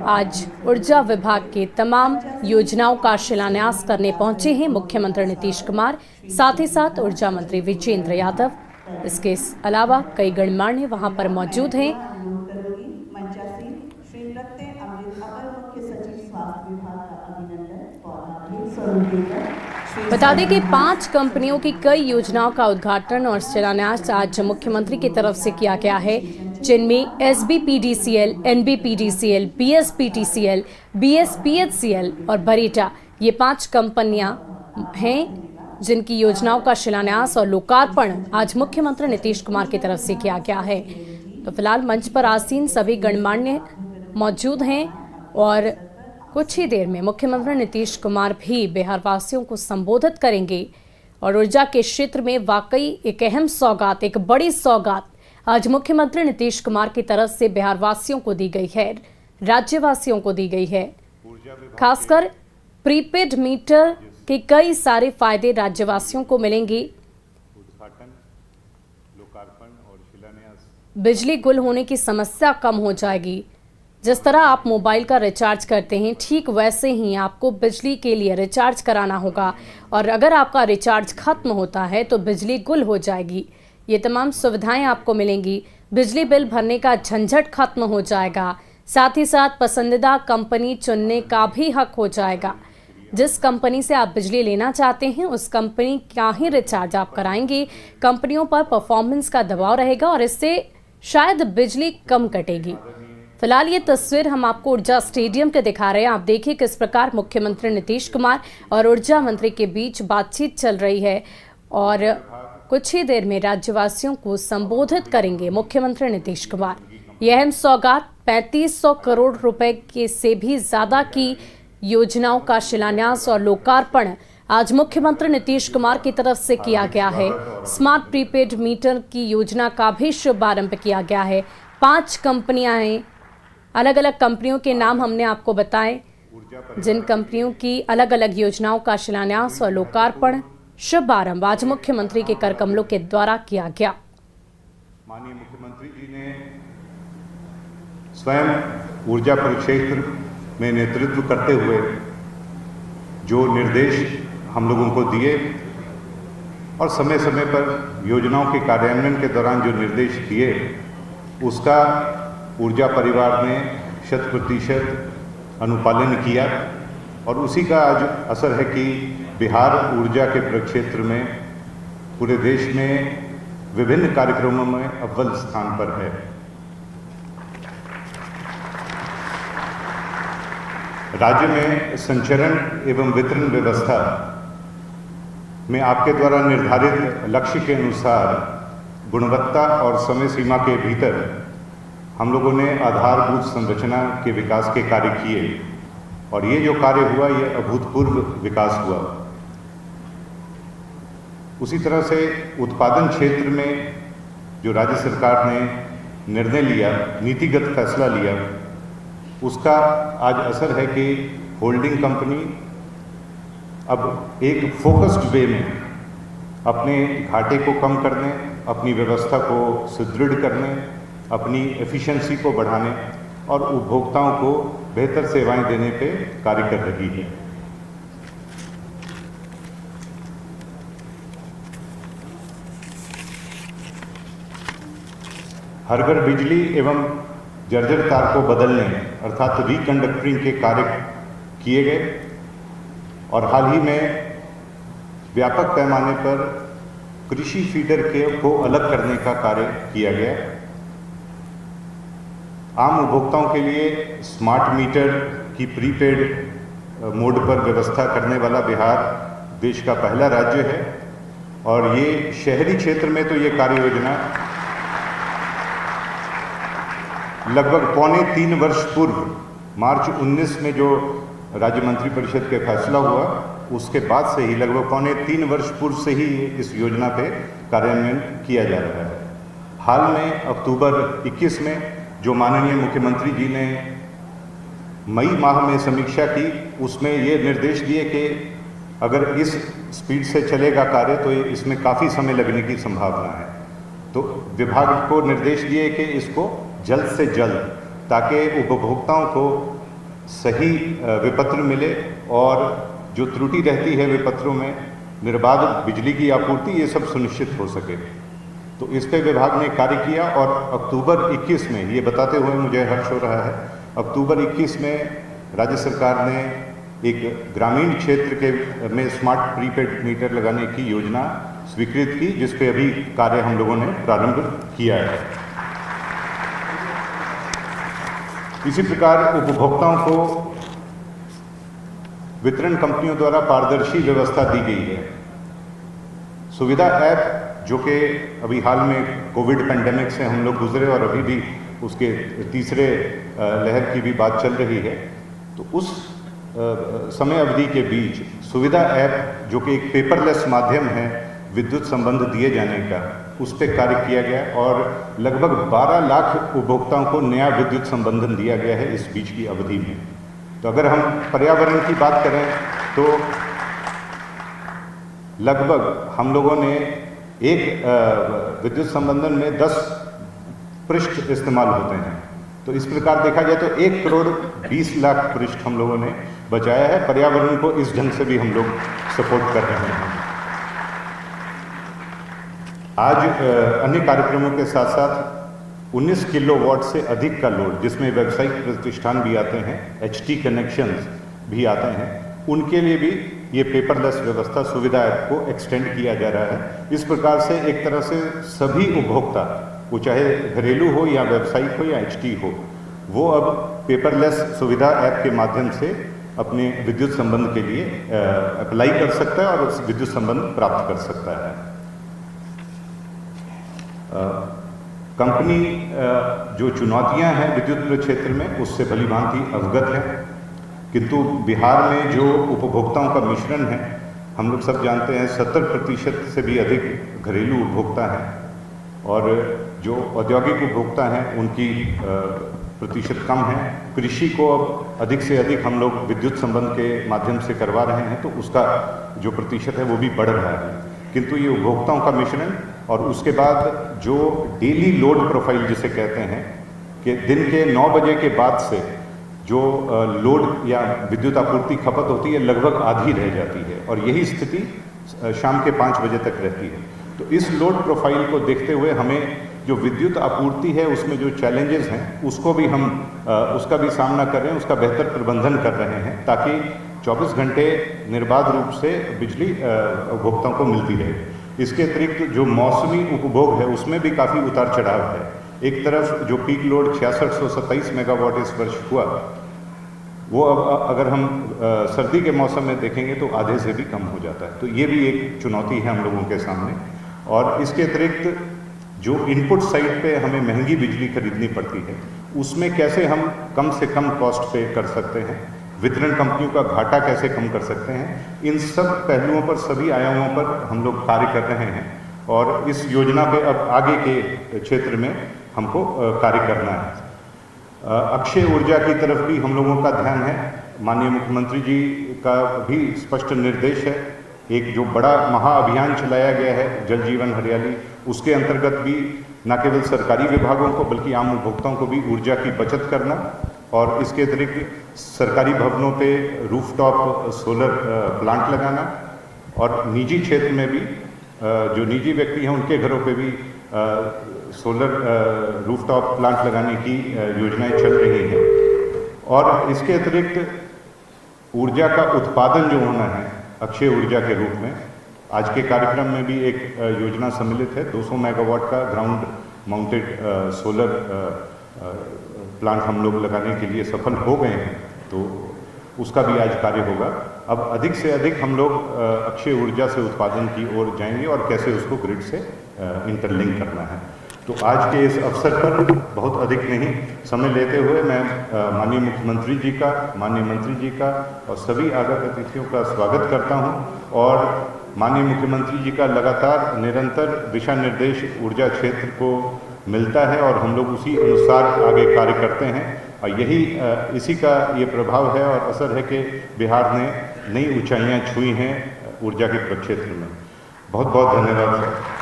[SPEAKER 1] आज ऊर्जा विभाग के तमाम योजनाओं का शिलान्यास करने पहुंचे हैं मुख्यमंत्री नीतीश कुमार, साथ ही साथ ऊर्जा मंत्री विजेंद्र यादव। इसके अलावा कई गणमान्य वहां पर मौजूद हैं। बता दें कि 5 कंपनियों की कई योजनाओं का उद्घाटन और शिलान्यास आज मुख्यमंत्री की तरफ से किया गया है, जिनमें SBPDCL, NBPDCL, BSPTCL, BSPHCL और बरेटा, ये 5 कंपनियां हैं जिनकी योजनाओं का शिलान्यास और लोकार्पण आज मुख्यमंत्री नीतीश कुमार की तरफ से किया गया है। तो फिलहाल मंच पर आसीन सभी गणमान्य मौजूद हैं और कुछ ही देर में मुख्यमंत्री नीतीश कुमार भी बिहार वासियों को संबोधित करेंगे। और ऊर्जा के क्षेत्र में वाकई एक अहम सौगात, एक बड़ी सौगात आज मुख्यमंत्री नीतीश कुमार की तरफ से बिहार वासियों को दी गई है, राज्यवासियों को दी गई है। खासकर प्रीपेड मीटर के कई सारे फायदे राज्यवासियों को मिलेंगे। बिजली गुल होने की समस्या कम हो जाएगी। जिस तरह आप मोबाइल का रिचार्ज करते हैं, ठीक वैसे ही आपको बिजली के लिए रिचार्ज कराना होगा और अगर आपका रिचार्ज खत्म होता है तो बिजली गुल हो जाएगी। ये तमाम सुविधाएं आपको मिलेंगी। बिजली बिल भरने का झंझट खत्म हो जाएगा। साथ ही साथ पसंदीदा कंपनी चुनने का भी हक हो जाएगा। जिस कंपनी से आप बिजली लेना चाहते हैं उस कंपनी का ही रिचार्ज आप कराएंगे। कंपनियों पर परफॉर्मेंस का दबाव रहेगा और इससे शायद बिजली कम कटेगी। फिलहाल ये तस्वीर हम आपको ऊर्जा स्टेडियम के दिखा रहे हैं। आप देखिए किस प्रकार मुख्यमंत्री नीतीश कुमार और ऊर्जा मंत्री के बीच बातचीत चल रही है और कुछ ही देर में राज्यवासियों को संबोधित करेंगे मुख्यमंत्री नीतीश कुमार। यह अहम सौगात 3500 करोड़ रुपए के से भी ज्यादा की योजनाओं का शिलान्यास और लोकार्पण आज मुख्यमंत्री नीतीश कुमार की तरफ से किया गया है। स्मार्ट प्रीपेड मीटर की योजना का भी शुभारंभ किया गया है। 5 कंपनियां हैं, अलग अलग कंपनियों के नाम हमने आपको बताए, जिन कंपनियों की अलग अलग योजनाओं का शिलान्यास और लोकार्पण शुभारंभ आज मुख्यमंत्री के कर कमलों के द्वारा किया गया।
[SPEAKER 13] माननीय मुख्यमंत्री जी ने स्वयं ऊर्जा परिक्षेत्र में नेतृत्व करते हुए जो निर्देश हम लोगों को दिए और समय समय पर योजनाओं के कार्यान्वयन के दौरान जो निर्देश दिए उसका ऊर्जा परिवार ने 100% अनुपालन किया और उसी का आज असर है कि बिहार ऊर्जा के प्रक्षेत्र में पूरे देश में विभिन्न कार्यक्रमों में अव्वल स्थान पर है। राज्य में संचरण एवं वितरण व्यवस्था में आपके द्वारा निर्धारित लक्ष्य के अनुसार गुणवत्ता और समय सीमा के भीतर हम लोगों ने आधारभूत संरचना के विकास के कार्य किए और ये जो कार्य हुआ ये अभूतपूर्व विकास हुआ। उसी तरह से उत्पादन क्षेत्र में जो राज्य सरकार ने निर्णय लिया, नीतिगत फैसला लिया, उसका आज असर है कि होल्डिंग कंपनी अब एक फोकस्ड वे में अपने घाटे को कम करने, अपनी व्यवस्था को सुदृढ़ करने, अपनी एफिशिएंसी को बढ़ाने और उपभोक्ताओं को बेहतर सेवाएं देने पे कार्य कर रही है। हर घर बिजली एवं जर्जर तार को बदलने अर्थात रिकंडक्टरिंग के कार्य किए गए और हाल ही में व्यापक पैमाने पर कृषि फीडर को अलग करने का कार्य किया गया। आम उपभोक्ताओं के लिए स्मार्ट मीटर की प्रीपेड मोड पर व्यवस्था करने वाला बिहार देश का पहला राज्य है और ये शहरी क्षेत्र में तो ये कार्य योजना लगभग 3.25 वर्ष पूर्व मार्च 19 में जो राज्य मंत्री परिषद के फैसला हुआ उसके बाद से ही लगभग 3.25 वर्ष पूर्व से ही इस योजना पे कार्यान्वयन किया जा रहा है। हाल में अक्टूबर 21 में जो माननीय मुख्यमंत्री जी ने मई माह में समीक्षा की उसमें ये निर्देश दिए कि अगर इस स्पीड से चलेगा कार्य तो इसमें काफ़ी समय लगने की संभावना है। तो विभाग को निर्देश दिए कि इसको जल्द से जल्द, ताकि उपभोक्ताओं को सही विपत्र मिले और जो त्रुटि रहती है विपत्रों में निर्बाध बिजली की आपूर्ति, ये सब सुनिश्चित हो सके। तो इस पे विभाग ने कार्य किया और अक्टूबर 21 में, ये बताते हुए मुझे हर्ष हो रहा है, अक्टूबर 21 में राज्य सरकार ने एक ग्रामीण क्षेत्र के में स्मार्ट प्रीपेड मीटर लगाने की योजना स्वीकृत की, जिस पे अभी कार्य हम लोगों ने प्रारंभ किया है। इसी प्रकार उपभोक्ताओं को वितरण कंपनियों द्वारा पारदर्शी व्यवस्था दी गई है। सुविधा ऐप जो कि अभी हाल में कोविड पेंडेमिक से हम लोग गुजरे और अभी भी उसके तीसरे लहर की भी बात चल रही है, तो उस समय अवधि के बीच सुविधा ऐप जो कि एक पेपरलेस माध्यम है विद्युत संबंध दिए जाने का, उस पर कार्य किया गया और लगभग 12 लाख उपभोक्ताओं को नया विद्युत संबंधन दिया गया है इस बीच की अवधि में। तो अगर हम पर्यावरण की बात करें तो लगभग हम लोगों ने एक विद्युत संबंधन में 10 पृष्ठ इस्तेमाल होते हैं। तो इस प्रकार देखा जाए तो 1 करोड़ 20 लाख पृष्ठ हम लोगों ने बचाया है। पर्यावरण को इस ढंग से भी हम लोग सपोर्ट कर रहे हैं। आज अन्य कार्यक्रमों के साथ साथ 19 किलोवाट से अधिक का लोड, जिसमें व्यावसायिक प्रतिष्ठान भी आते हैं, HT कनेक्शंस भी आते हैं, उनके लिए भी ये पेपरलेस व्यवस्था सुविधा ऐप को एक्सटेंड किया जा रहा है। इस प्रकार से एक तरह से सभी उपभोक्ता, वो चाहे घरेलू हो या व्यावसायिक हो या HT हो, वो अब पेपरलेस सुविधा ऐप के माध्यम से अपने विद्युत संबंध के लिए अप्लाई कर सकता है और उस विद्युत संबंध प्राप्त कर सकता है। कंपनी जो चुनौतियां हैं विद्युत क्षेत्र में उससे भली भांति अवगत है, किंतु बिहार में जो उपभोक्ताओं का मिश्रण है, हम लोग सब जानते हैं 70% से भी अधिक घरेलू उपभोक्ता हैं और जो औद्योगिक उपभोक्ता हैं उनकी प्रतिशत कम है। कृषि को अब अधिक से अधिक हम लोग विद्युत संबंध के माध्यम से करवा रहे हैं, तो उसका जो प्रतिशत है वो भी बढ़ रहा है। किंतु ये उपभोक्ताओं का मिश्रण और उसके बाद जो डेली लोड प्रोफाइल जिसे कहते हैं कि दिन के 9 बजे के बाद से जो लोड या विद्युत आपूर्ति खपत होती है लगभग आधी रह जाती है और यही स्थिति शाम के 5 बजे तक रहती है। तो इस लोड प्रोफाइल को देखते हुए हमें जो विद्युत आपूर्ति है उसमें जो चैलेंजेस हैं उसको भी हम उसका भी सामना कर रहे हैं, उसका बेहतर प्रबंधन कर रहे हैं ताकि 24 घंटे निर्बाध रूप से बिजली उपभोक्ताओं को मिलती रहे। इसके अतिरिक्त जो मौसमी उपभोग है उसमें भी काफ़ी उतार चढ़ाव है। एक तरफ जो पीक लोड 6627 मेगावाट इस वर्ष हुआ, वो अब अगर हम सर्दी के मौसम में देखेंगे तो आधे से भी कम हो जाता है। तो ये भी एक चुनौती है हम लोगों के सामने। और इसके अतिरिक्त जो इनपुट साइड पे हमें महंगी बिजली खरीदनी पड़ती है, उसमें कैसे हम कम से कम कॉस्ट पे कर सकते हैं, वितरण कंपनियों का घाटा कैसे कम कर सकते हैं, इन सब पहलुओं पर, सभी आयामों पर हम लोग कार्य कर रहे हैं। और इस योजना पे अब आगे के क्षेत्र में हमको कार्य करना है। अक्षय ऊर्जा की तरफ भी हम लोगों का ध्यान है। माननीय मुख्यमंत्री जी का भी स्पष्ट निर्देश है। एक जो बड़ा महाअभियान चलाया गया है जल जीवन हरियाली, उसके अंतर्गत भी न केवल सरकारी विभागों को बल्कि आम उपभोक्ताओं को भी ऊर्जा की बचत करना, और इसके अतिरिक्त सरकारी भवनों पे रूफटॉप सोलर प्लांट लगाना, और निजी क्षेत्र में भी जो निजी व्यक्ति हैं उनके घरों पे भी सोलर रूफटॉप प्लांट लगाने की योजनाएं चल रही हैं। और इसके अतिरिक्त ऊर्जा का उत्पादन जो होना है अक्षय ऊर्जा के रूप में, आज के कार्यक्रम में भी एक योजना सम्मिलित है। 200 मेगावाट का ग्राउंड माउंटेड सोलर प्लांट हम लोग लगाने के लिए सफल हो गए हैं, तो उसका भी आज कार्य होगा। अब अधिक से अधिक हम लोग अक्षय ऊर्जा से उत्पादन की ओर जाएंगे और कैसे उसको ग्रिड से इंटरलिंक करना है। तो आज के इस अवसर पर बहुत अधिक नहीं समय लेते हुए मैं माननीय मुख्यमंत्री जी का, माननीय मंत्री जी का और सभी आगत अतिथियों का स्वागत करता हूं। और माननीय मुख्यमंत्री जी का लगातार निरंतर दिशा निर्देश ऊर्जा क्षेत्र को मिलता है और हम लोग उसी अनुसार आगे कार्य करते हैं। और यही इसी का ये प्रभाव है और असर है कि बिहार ने नई ऊंचाइयां छुई हैं ऊर्जा के प्रक्षेत्र में। बहुत बहुत धन्यवाद सर।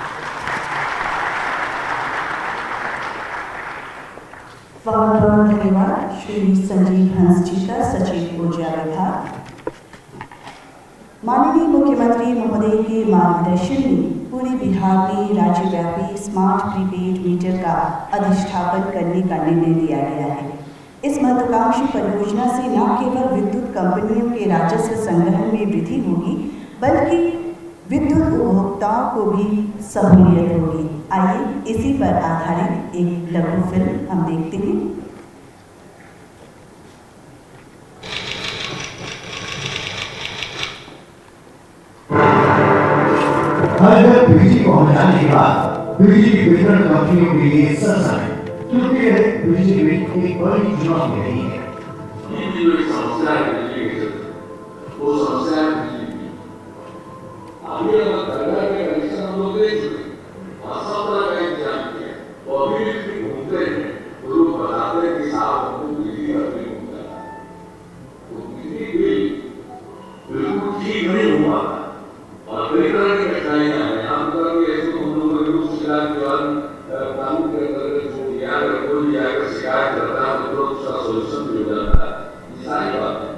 [SPEAKER 12] बहुत बहुत धन्यवाद श्री संजीव हंस जी का, सचिव ऊर्जा विभाग। माननीय मुख्यमंत्री महोदय के मार्गदर्शन में पूरे बिहार में राज्यव्यापी स्मार्ट प्रीपेड मीटर का अधिष्ठापन करने का निर्णय लिया गया है। इस महत्वाकांक्षी परियोजना से न केवल विद्युत कंपनियों के राजस्व संग्रह में वृद्धि होगी, बल्कि विद्युत उपभोक्ताओं को भी सहूलियत होगी। आइए इसी पर आधारित एक लघु फिल्म हम देखते हैं।
[SPEAKER 14] हर घर बिजली पहुंचाने के बाद बिजली वितरण कंपनियों के लिए समय क्योंकि बिजली बिल एक बड़ी चुनौती रही है। ये जो समस्या है वो समस्या आगे करना के कनेक्शन हम लोग दे चुके, असफल का इंतजाम किया और अभी भी घूमते हैं। वो लोग बताते हैं कि साहब हमको बिजली अभी होता है, तो बिजली बिल बिल्कुल ठीक नहीं हुआ और कई तरह की कठिनाइयां हैं। हम करेंगे ऐसे तो हम लोग रूप शिकायत के बाद कानून के अंतर्गत जो दिया है कोई जाकर शिकायत करता है तो उसका सोल्यूशन भी हो जाता है, ये सारी बात है।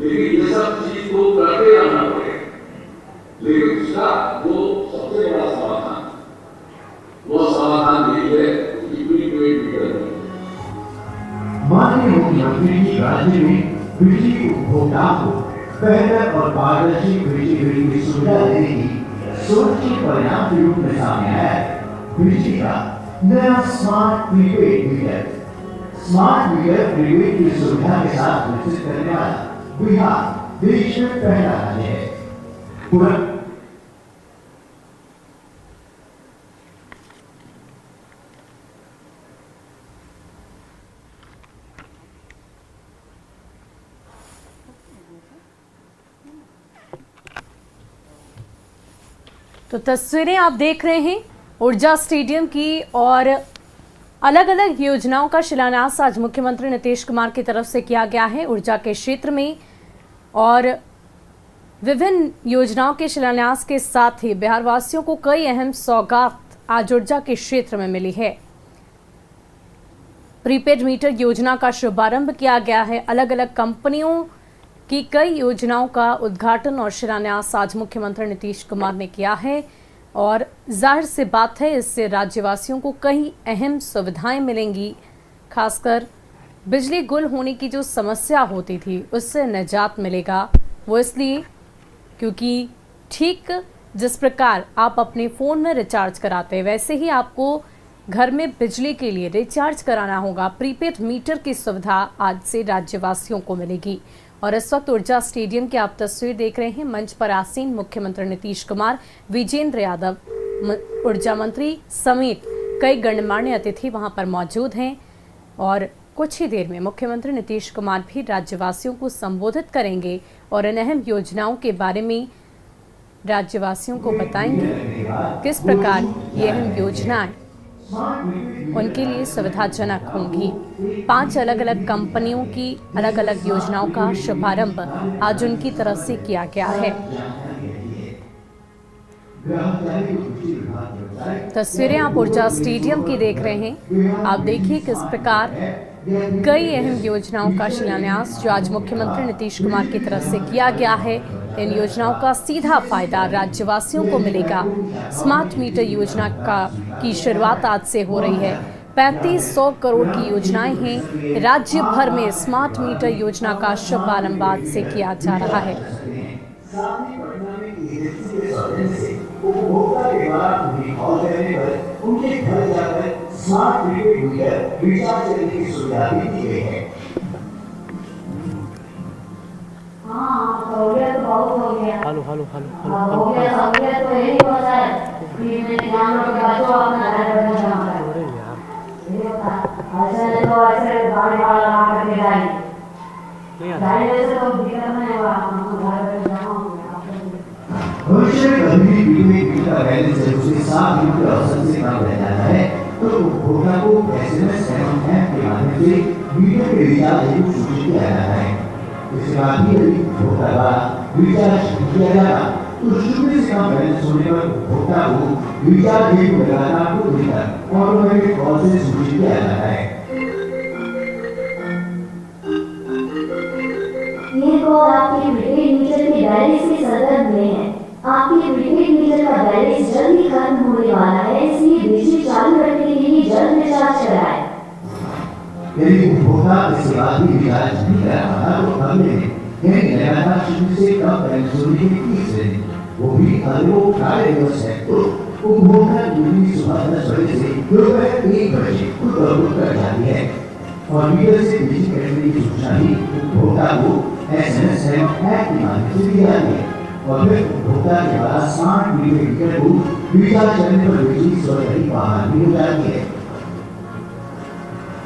[SPEAKER 14] लेकिन ये सब चीज को करते रहना पड़ेगा। लेकिन उसका वो सबसे बड़ा समाधान, वो समाधान यही है कि प्रीपेड मीटर।
[SPEAKER 15] माननीय मुख्यमंत्री जी राज्य में बिजली उपभोक्ताओं को बेहतर और पारदर्शी बिजली बिल की सुविधा देने की सोच के परिणाम के रूप में सामने आया है बिजली का नया smart prepaid meter. Smart meter prepaid की सुविधा के साथ विकसित करने वाला बिहार देश में पहला राज्य है।
[SPEAKER 1] तो तस्वीरें आप देख रहे हैं ऊर्जा स्टेडियम की, और अलग अलग योजनाओं का शिलान्यास आज मुख्यमंत्री नीतीश कुमार की तरफ से किया गया है ऊर्जा के क्षेत्र में। और विभिन्न योजनाओं के शिलान्यास के साथ ही बिहार वासियों को कई अहम सौगात आज ऊर्जा के क्षेत्र में मिली है। प्रीपेड मीटर योजना का शुभारंभ किया गया है। अलग अलग कंपनियों की कई योजनाओं का उद्घाटन और शिलान्यास आज मुख्यमंत्री नीतीश कुमार ने किया है। और जाहिर सी बात है इससे राज्यवासियों को कई अहम सुविधाएं मिलेंगी। खासकर बिजली गुल होने की जो समस्या होती थी उससे निजात मिलेगा। वो इसलिए क्योंकि ठीक जिस प्रकार आप अपने फ़ोन में रिचार्ज कराते हैं वैसे ही आपको घर में बिजली के लिए रिचार्ज कराना होगा। प्रीपेड मीटर की सुविधा आज से राज्यवासियों को मिलेगी। और इस वक्त ऊर्जा स्टेडियम की आप तस्वीर देख रहे हैं। मंच पर आसीन मुख्यमंत्री नीतीश कुमार, विजेंद्र यादव, ऊर्जा मंत्री समेत कई गणमान्य अतिथि वहां पर मौजूद हैं। और कुछ ही देर में मुख्यमंत्री नीतीश कुमार भी राज्यवासियों को संबोधित करेंगे और इन अहम योजनाओं के बारे में राज्यवासियों को बताएंगे किस प्रकार ये अहम योजनाएं उनके लिए सुविधाजनक होंगी। 5 अलग अलग कंपनियों की अलग अलग योजनाओं का शुभारंभ आज उनकी तरफ से किया गया है। तस्वीरें आप ऊर्जा स्टेडियम की देख रहे हैं। आप देखिए किस प्रकार कई अहम योजनाओं का शिलान्यास जो आज मुख्यमंत्री नीतीश कुमार की तरफ से किया गया है। इन योजनाओं का सीधा फायदा राज्यवासियों को मिलेगा। स्मार्ट मीटर योजना की शुरुआत आज से हो रही है। 3500 करोड़ की योजनाएं हैं। राज्य भर में स्मार्ट मीटर योजना का शुभारंभ आज से किया जा रहा है।
[SPEAKER 15] उपभोक्ता के द्वारा उन्हें कॉल करने पर उनके घर जाकर स्मार्ट प्रीपेड मीटर रिचार्ज करने की सुविधा भी दी गई है।
[SPEAKER 16] सहूलियत तो बहुत हो गया।
[SPEAKER 9] हेलो हेलो हेलो
[SPEAKER 16] हो गया सहूलियत तो यही होता है कि मैं ध्यान रख बच्चों अपना घर बैठे जमा करें। ऐसे तो ऐसे गाड़ी वाला लगा करके जाएंगे। गाड़ी वैसे तो दिक्कत नहीं हुआ, हम घर बैठे जमा होंगे।
[SPEAKER 15] भविष्य में कभी भी प्रीपेड मीटर बैलेंस जब उसके 7 दिन के औसत से कम रह जाता है तो उपभोक्ता को SMS एवं ऐप के माध्यम से मीटर के रिचार्ज हेतु सूचित किया जाता है। इसके बाद भी यदि उपभोक्ता द्वारा रिचार्ज किया जाता तो 0 से कम बैलेंस होने पर उपभोक्ता को रिचार्ज हेतु लगातार 2 दिन तक ऑटोमेटिक कॉल से सूचित किया जाता है।
[SPEAKER 16] ये तो आपके प्रीपेड मीटर के बैलेंस के संदर्भ में है। आपके प्रीपेड मीटर का बैलेंस जल्द ही खत्म होने वाला है, इसलिए बिजली चालू रखने के लिए जल्द रिचार्ज कराएं।
[SPEAKER 15] यदि उपभोक्ता इसके बाद भी रिचार्ज नहीं करा पाता तो अगले दिन लगातार 0 से कम बैलेंस होने के 30 दिन, वो भी अगर वो कार्य दिवस है तो उपभोक्ता बिजली सुबह 10 बजे से दोपहर 1 बजे खुद अपलोड कर जाती है और मीटर से बिजली कटने की सूचना भी उपभोक्ता को SMS एवं ऐप के माध्यम से दी जाती है और फिर उपभोक्ता के द्वारा स्मार्ट मीटर को रिचार्ज करने पर बिजली स्वतः ही बहाल भी हो जाती है।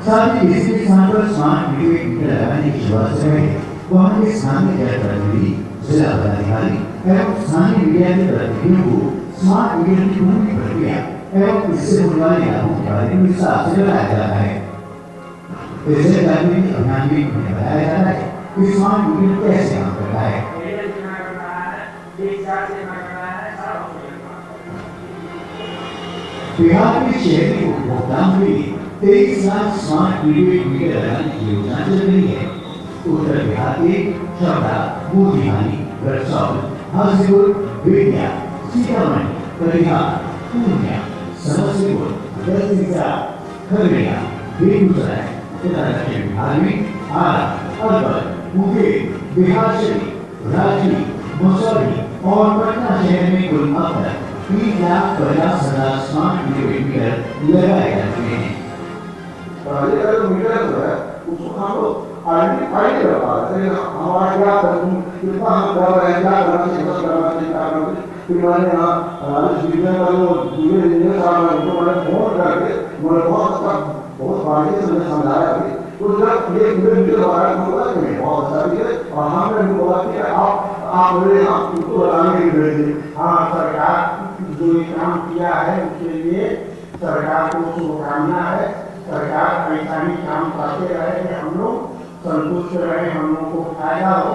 [SPEAKER 15] साथ ही किसी भी स्थान पर स्मार्ट मीटर लगाने की शुरुआत से पहले वहाँ के स्थानीय जनप्रतिनिधि, जिला पदाधिकारी एवं स्थानीय मीडिया के प्रतिनिधियों को स्मार्ट मीटर की पूरी प्रक्रिया एवं इससे होने वाले लाभों के बारे में विस्तार से बताया जाता है। इससे जागरूकता अभियान भी बताया जाता है कि स्मार्ट मीटर कैसे काम करता है। बिहार के शहरी उपभोक्ताओं के लिए 23 लाख स्मार्ट प्रीपेड मीटर लगाने की योजना चल रही है। उत्तर बिहार के छपरा, मोतिहारी, गढ़चौल, हाजीपुर, बेतिया, सीतामढ़ी, कटिहार, पूर्णिया, समस्तीपुर, दरभंगा, खगड़िया, बेगूसराय तथा दक्षिण बिहार में आरा, अलवर, मुंगेर, बिहारशरीफ, रांची, मसौरी और पटना शहर में कुल अब तक 3,50,000 स्मार्ट मीटर लगाए जा चुके हैं।
[SPEAKER 14] मीटर जो है उसको हम लोग आइडेंटिफाई कर पा रहे हैं। हमारा क्या कितना हम कर रहे हैं, क्या करना चाहिए, बस करना चाहिए, क्या करना चाहिए। फिर मैंने यहाँ मीडिया का जो दूसरे इंजीनियर साहब हैं उनको मैंने फोन करके मैंने बहुत बारीकी से समझाया कि तो जब ये मीटर हमारा होगा कि बहुत अच्छा है और हमने भी बोला कि आप बोले आपको लगाने के लिए हाँ सरकार जो काम किया है उसके लिए सरकार को शुभकामना है। सरकार ऐसा ही काम करते रहे कि हम लोग संतुष्ट रहे, हम लोग को फायदा हो।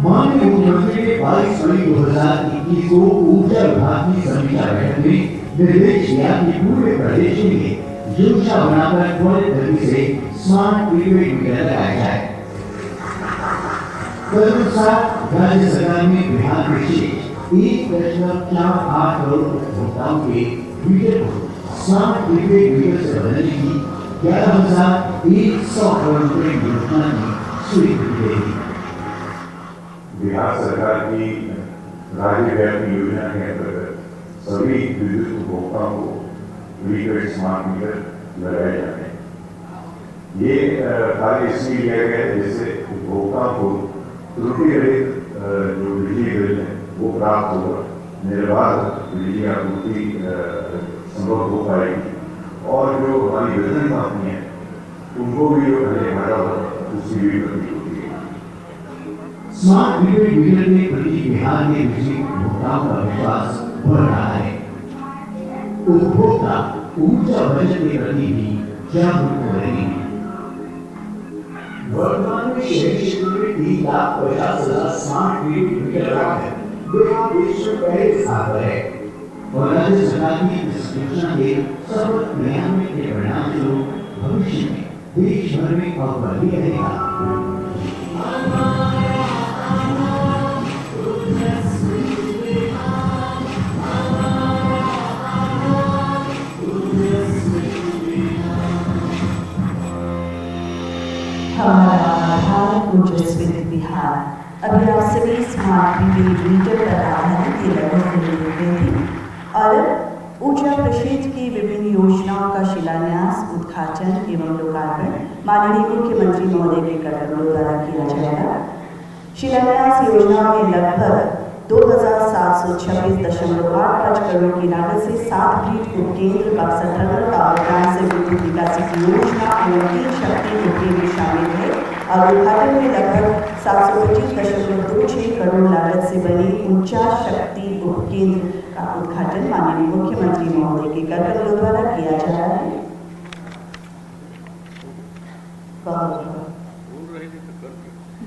[SPEAKER 15] माननीय मुख्यमंत्री ने 22 मई 2021 को ऊर्जा विभाग की समीक्षा बैठक में निर्देश दिया कि पूरे प्रदेश में योजना बनाकर त्वरित गति से स्मार्ट प्रीपेड मीटर लगाया जाए। तदनुसार राज्य सरकार ने बिहार में 1.48 करोड़ उपभोक्ताओं के मीटर को स्मार्ट प्रीपेड मीटर से बदलने की 11,100 करोड़ रुपए की योजना की स्वीकृति दे दी।
[SPEAKER 14] बिहार सरकार की राज्यव्यापी योजना के अंतर्गत सभी विद्युत उपभोक्ताओं को प्रीपेड स्मार्ट मीटर लगाए जाते हैं। ये कार्य इसलिए किया गया है जिससे उपभोक्ताओं को त्रुटि रहित जो बिजली बिल है वो प्राप्त होगा, निर्बाध बिजली आपूर्ति संभव हो पाएगी और जो हमारी वितरण कंपनी है उनको भी जो घाटा होगा उसकी भी कमी होती है।
[SPEAKER 15] स्मार्ट प्रीपेड मीटर के प्रति बिहार के बिजली उपभोक्ताओं का विश्वास बढ़ रहा है। उपभोक्ता ऊर्जा बचत के प्रति भी जागरूक हो रहे हैं। वर्तमान में शहरी क्षेत्र में 3,50,000 स्मार्ट प्रीपेड मीटर लगा है। बिहार देश में पहले स्थान पर है और राज्य सरकार की इस योजना के सफल क्रियान्वयन के परिणाम स्वरूप भविष्य में देश भर में अव्वल रहेगा।
[SPEAKER 12] हमारा भारत ऊर्जा बिहार। अभी आप सभी स्मार्ट प्रीपेड मीटर पर आधारित ये लगभग देख रहे थे और ऊर्जा क्षेत्र की विभिन्न योजनाओं का शिलान्यास, उद्घाटन एवं लोकार्पण माननीय मुख्यमंत्री महोदय के कदमों द्वारा किया जाएगा। शिलान्यास योजना में लगभग 2,726.85 करोड़ की लागत से 7 ग्रिड उपकेंद्र, बक्सर थर्मल पावर प्लांट से विद्युत विकास योजना एवं 3 शक्ति उपकेंद्र शामिल है और उद्घाटन में लगभग 725.26 करोड़ लागत से बनी 49 शक्ति उपकेंद्र का उद्घाटन माननीय मुख्यमंत्री महोदय के कदमों द्वारा किया जा रहा है।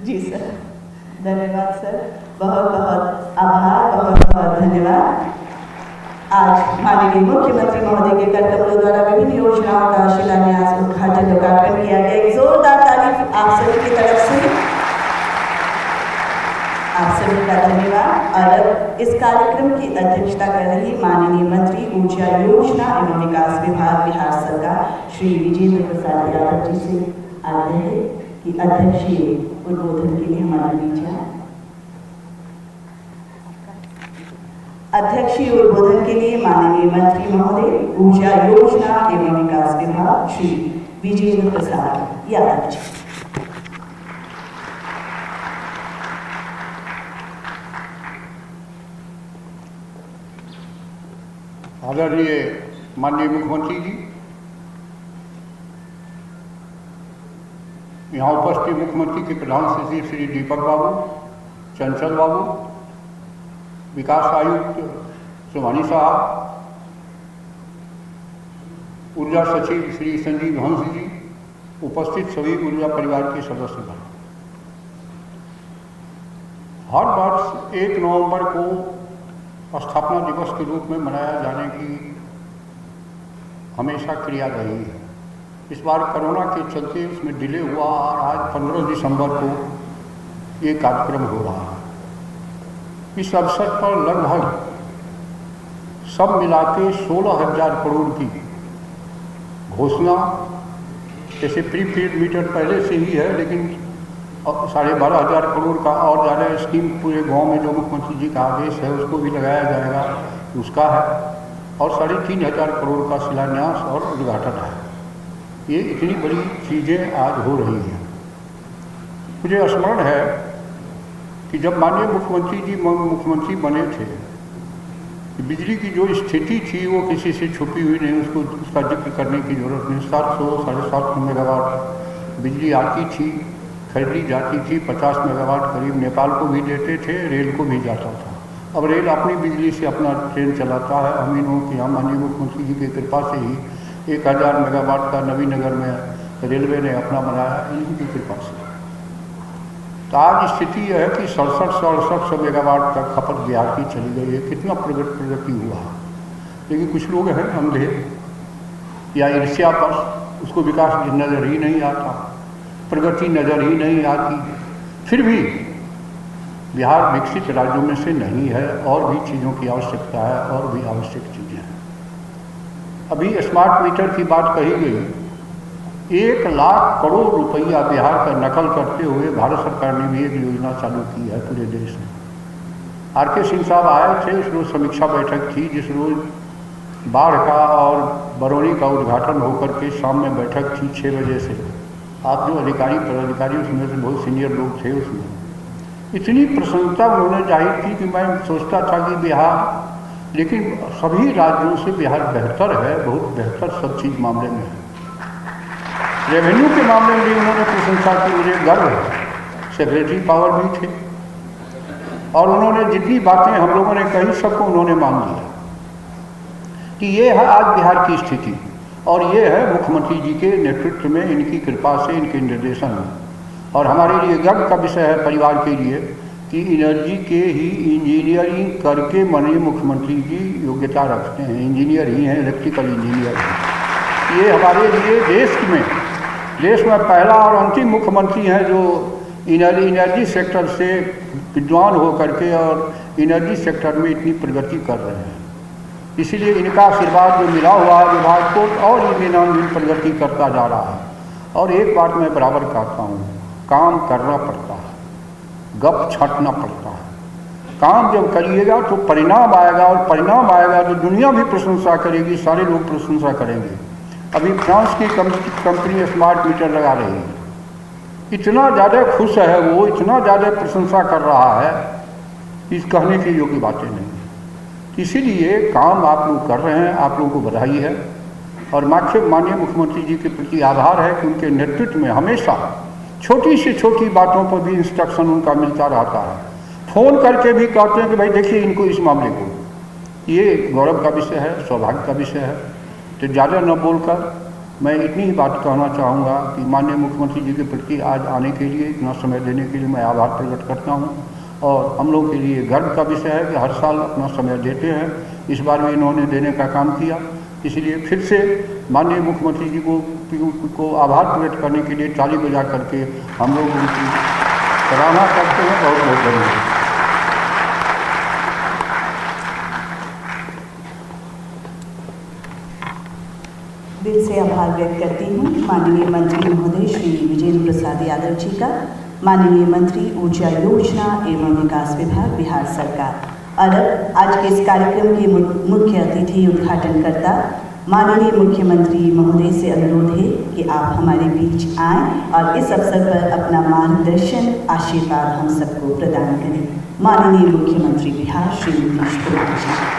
[SPEAKER 12] जी सर, धन्यवाद सर, बहुत बहुत आभार, बहुत बहुत धन्यवाद। आज माननीय मुख्यमंत्री महोदय के कदमों द्वारा विभिन्न योजनाओं का शिलान्यास, उद्घाटन, लोकार्पण किया गया। एक जोरदार तारीफ आप सभी की तरफ से, आप सभी का धन्यवाद। और इस कार्यक्रम की अध्यक्षता कर रही माननीय मंत्री ऊर्जा योजना एवं विकास विभाग बिहार सरकार श्री विजेंद्र प्रसाद यादव जी से आग्रह है कि अध्यक्षीय उद्बोधन के लिए हमारा बीच है। अध्यक्षीय उद्बोधन के लिए माननीय मंत्री महोदय ऊर्जा योजना एवं विकास विभाग श्री विजेंद्र प्रसाद यादव जी।
[SPEAKER 17] आदरणीय माननीय मुख्यमंत्री जी, यहाँ उपस्थित मुख्यमंत्री के प्रधान सचिव श्री दीपक बाबू, चंचल बाबू, विकास आयुक्त सुभानी साहब, ऊर्जा सचिव श्री संजीव हंस जी, उपस्थित सभी ऊर्जा परिवार के सदस्य। हर वर्ष 1 नवंबर को स्थापना दिवस के रूप में मनाया जाने की हमेशा क्रिया रही है। इस बार कोरोना के चलते उसमें डिले हुआ और आज 15 दिसंबर को ये कार्यक्रम हो रहा है। इस अवसर पर लगभग सब मिला के 16,000 करोड़ की घोषणा, जैसे प्रीपेड मीटर पहले से ही है लेकिन 12,500 करोड़ का और ज़्यादा स्कीम पूरे गांव में जो मुख्यमंत्री जी का आदेश है उसको भी लगाया जाएगा, उसका है, और 3,500 करोड़ का शिलान्यास और उद्घाटन है। ये इतनी बड़ी चीज़ें आज हो रही हैं। मुझे स्मरण है कि जब माननीय मुख्यमंत्री जी मुख्यमंत्री बने थे, बिजली की जो स्थिति थी वो किसी से छुपी हुई नहीं, उसका जिक्र करने की जरूरत नहीं। 700-750 मेगावाट बिजली आती थी, खरीदी जाती थी, 50 मेगावाट करीब नेपाल को भी देते थे, रेल को भी जाता था। अब रेल अपनी बिजली से अपना ट्रेन चलाता है। हम इन लोगों के यहाँ माननीय मुख्यमंत्री जी की कृपा से ही 1,000 मेगावाट का नवीनगर में रेलवे ने अपना बनाया, इनकी कृपा से। तो आज स्थिति यह है कि 6700 मेगावाट तक खपत बिहार की चली गई है। कितना प्रगति हुआ है, लेकिन कुछ लोग हैं अंधे या ईर्ष्या पर, उसको विकास नज़र ही नहीं आता, प्रगति नज़र ही नहीं आती। फिर भी बिहार विकसित राज्यों में से नहीं है, और भी चीज़ों की आवश्यकता है, और भी आवश्यक चीज़ें हैं। अभी स्मार्ट मीटर की बात कही गई। 1 लाख करोड़ रुपया बिहार का नकल करते हुए भारत सरकार ने भी एक योजना चालू की है पूरे देश में। आर.के. सिंह साहब आए थे, उस रोज समीक्षा बैठक थी, जिस रोज बाढ़ का और बरौनी का उद्घाटन होकर के शाम में बैठक थी 6 बजे से। आप जो पदाधिकारी उसमें से बहुत सीनियर लोग थे, उसमें इतनी प्रसन्नता उन्होंने जाहिर की कि मैं सोचता था कि बिहार, लेकिन सभी राज्यों से बिहार बेहतर है, बहुत बेहतर सब चीज़ मामले में है। रेवेन्यू के मामले में भी उन्होंने प्रशंसा की, मुझे गर्व है। सेक्रेटरी पावर भी थे, और उन्होंने जितनी बातें हम लोगों ने कही सबको उन्होंने मान लिया कि ये है आज बिहार की स्थिति, और ये है मुख्यमंत्री जी के नेतृत्व में, इनकी कृपा से, इनके निर्देशन में। और हमारे लिए गर्व का विषय है परिवार के लिए कि एनर्जी के ही इंजीनियरिंग करके माननीय मुख्यमंत्री जी योग्यता रखते हैं, इंजीनियर ही हैं, इलेक्ट्रिकल इंजीनियर हैं। ये हमारे लिए देश में पहला और अंतिम मुख्यमंत्री हैं जो एनर्जी सेक्टर से विद्वान होकर के और एनर्जी सेक्टर में इतनी प्रगति कर रहे हैं। इसीलिए इनका आशीर्वाद जो मिला हुआ है विभाग को, और ये दिन प्रगति करता जा रहा है। और एक बात मैं बराबर कहता हूँ, काम करना पड़ता है, गप छाटना पड़ता है। काम जब करिएगा तो परिणाम आएगा, और परिणाम आएगा तो दुनिया भी प्रशंसा करेगी, सारे लोग प्रशंसा करेंगे। अभी फ्रांस की कंपनी स्मार्ट मीटर लगा रही है, इतना ज़्यादा खुश है वो, इतना ज़्यादा प्रशंसा कर रहा है, इस कहने की योग्य बातें नहीं। इसीलिए काम आप लोग कर रहे हैं, आप लोगों को बधाई है। और माननीय मुख्यमंत्री जी के प्रति आभार है कि उनके नेतृत्व में हमेशा छोटी से छोटी बातों पर भी इंस्ट्रक्शन उनका मिलता रहता है। फ़ोन करके भी कहते हैं कि भाई देखिए इनको इस मामले को। ये गौरव का विषय है, सौभाग्य का विषय है। तो ज़्यादा न बोलकर मैं इतनी ही बात कहना चाहूँगा कि माननीय मुख्यमंत्री जी के प्रति आज आने के लिए, इतना समय देने के लिए मैं आभार प्रकट करता हूँ। और हम लोग के लिए गर्व का विषय है कि हर साल अपना समय देते हैं, इस बार भी इन्होंने देने का काम किया। इसलिए फिर से माननीय मुख्यमंत्री जी को आभार प्रकट करने के लिए ताली बजा करके हम लोग उनकी सराहना करते हैं। बहुत बहुत धन्यवाद।
[SPEAKER 12] दिल से आभार व्यक्त करती हूँ माननीय मंत्री महोदय श्री विजेंद्र प्रसाद यादव जी का, माननीय मंत्री ऊर्जा योजना एवं विकास विभाग बिहार सरकार। और अब आज के इस कार्यक्रम के मुख्य अतिथि उद्घाटनकर्ता माननीय मुख्यमंत्री महोदय से अनुरोध है कि आप हमारे बीच आएं और इस अवसर पर अपना मार्गदर्शन, आशीर्वाद हम सबको प्रदान करें। माननीय मुख्यमंत्री बिहार श्री नीतीश कुमार जी।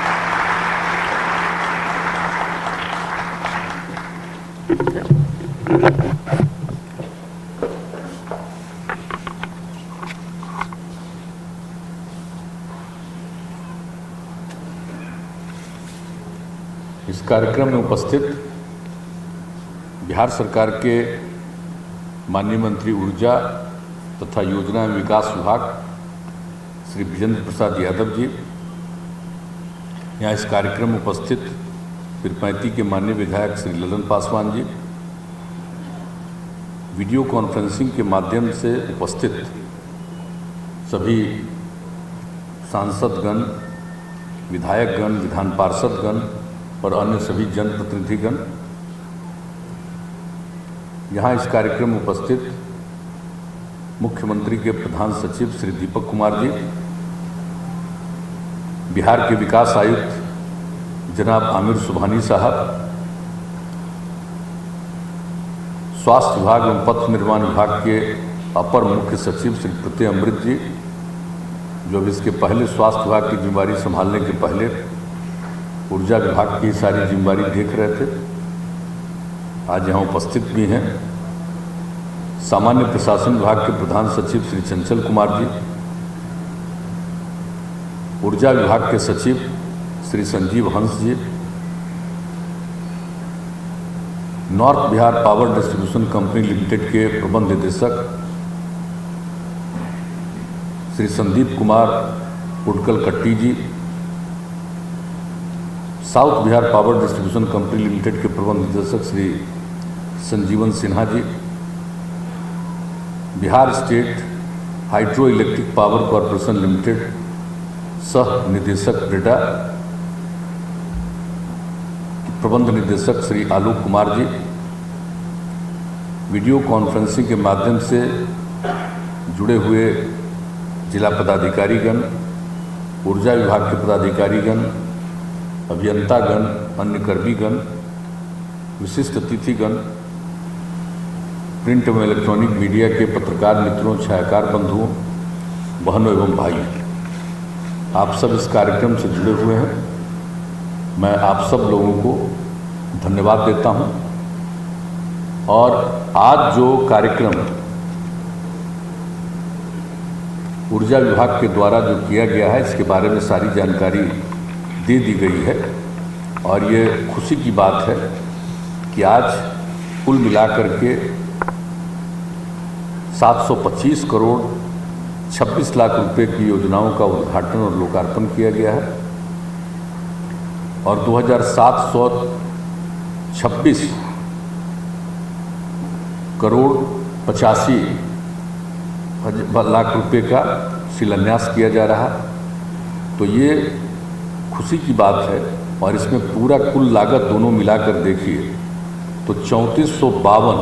[SPEAKER 18] इस कार्यक्रम में उपस्थित बिहार सरकार के माननीय मंत्री ऊर्जा तथा योजना एवं विकास विभाग श्री विजेंद्र प्रसाद यादव जी, यहाँ इस कार्यक्रम में उपस्थित पीरपैंती के माननीय विधायक श्री ललन पासवान जी, वीडियो कॉन्फ्रेंसिंग के माध्यम से उपस्थित सभी सांसदगण, विधायकगण, विधान पार्षदगण और अन्य सभी जनप्रतिनिधिगण, यहाँ इस कार्यक्रम में उपस्थित मुख्यमंत्री के प्रधान सचिव श्री दीपक कुमार जी, बिहार के विकास आयुक्त जनाब आमिर सुबहानी साहब, स्वास्थ्य विभाग एवं पथ निर्माण विभाग के अपर मुख्य सचिव श्री प्रत्यय अमृत जी, जो इसके पहले स्वास्थ्य विभाग की जिम्मेदारी संभालने के पहले ऊर्जा विभाग की सारी जिम्मेदारी देख रहे थे, आज यहाँ उपस्थित भी हैं। सामान्य प्रशासन विभाग के प्रधान सचिव श्री चंचल कुमार जी, ऊर्जा विभाग के सचिव Shri Sanjeev Hans ji, North Bihar power distribution company limited के प्रबंध निदेशक Shri Sandeep Kumar Udkal Katti ji, South Bihar power distribution company limited के प्रबंध निदेशक Shri Sanjeevan Sinha ji, Bihar state hydro electric power corporation limited सह निदेशक ब्रेडा, प्रबंध निदेशक श्री आलोक कुमार जी, वीडियो कॉन्फ्रेंसिंग के माध्यम से जुड़े हुए जिला पदाधिकारीगण, ऊर्जा विभाग के पदाधिकारीगण, अभियंतागण, अन्य कर्मीगण, विशिष्ट अतिथिगण, प्रिंट एवं इलेक्ट्रॉनिक मीडिया के पत्रकार मित्रों, छायाकार बंधुओं, बहनों एवं भाइयों, आप सब इस कार्यक्रम से जुड़े हुए हैं। मैं आप सब लोगों को धन्यवाद देता हूं। और आज जो कार्यक्रम ऊर्जा विभाग के द्वारा जो किया गया है, इसके बारे में सारी जानकारी दे दी गई है। और ये खुशी की बात है कि आज कुल मिलाकर के 725 करोड़ 26 लाख रुपए की योजनाओं का उद्घाटन और लोकार्पण किया गया है और 2726 करोड़ 85 लाख रुपए का शिलान्यास किया जा रहा है। तो ये खुशी की बात है। और इसमें पूरा कुल लागत दोनों मिलाकर देखिए तो 3452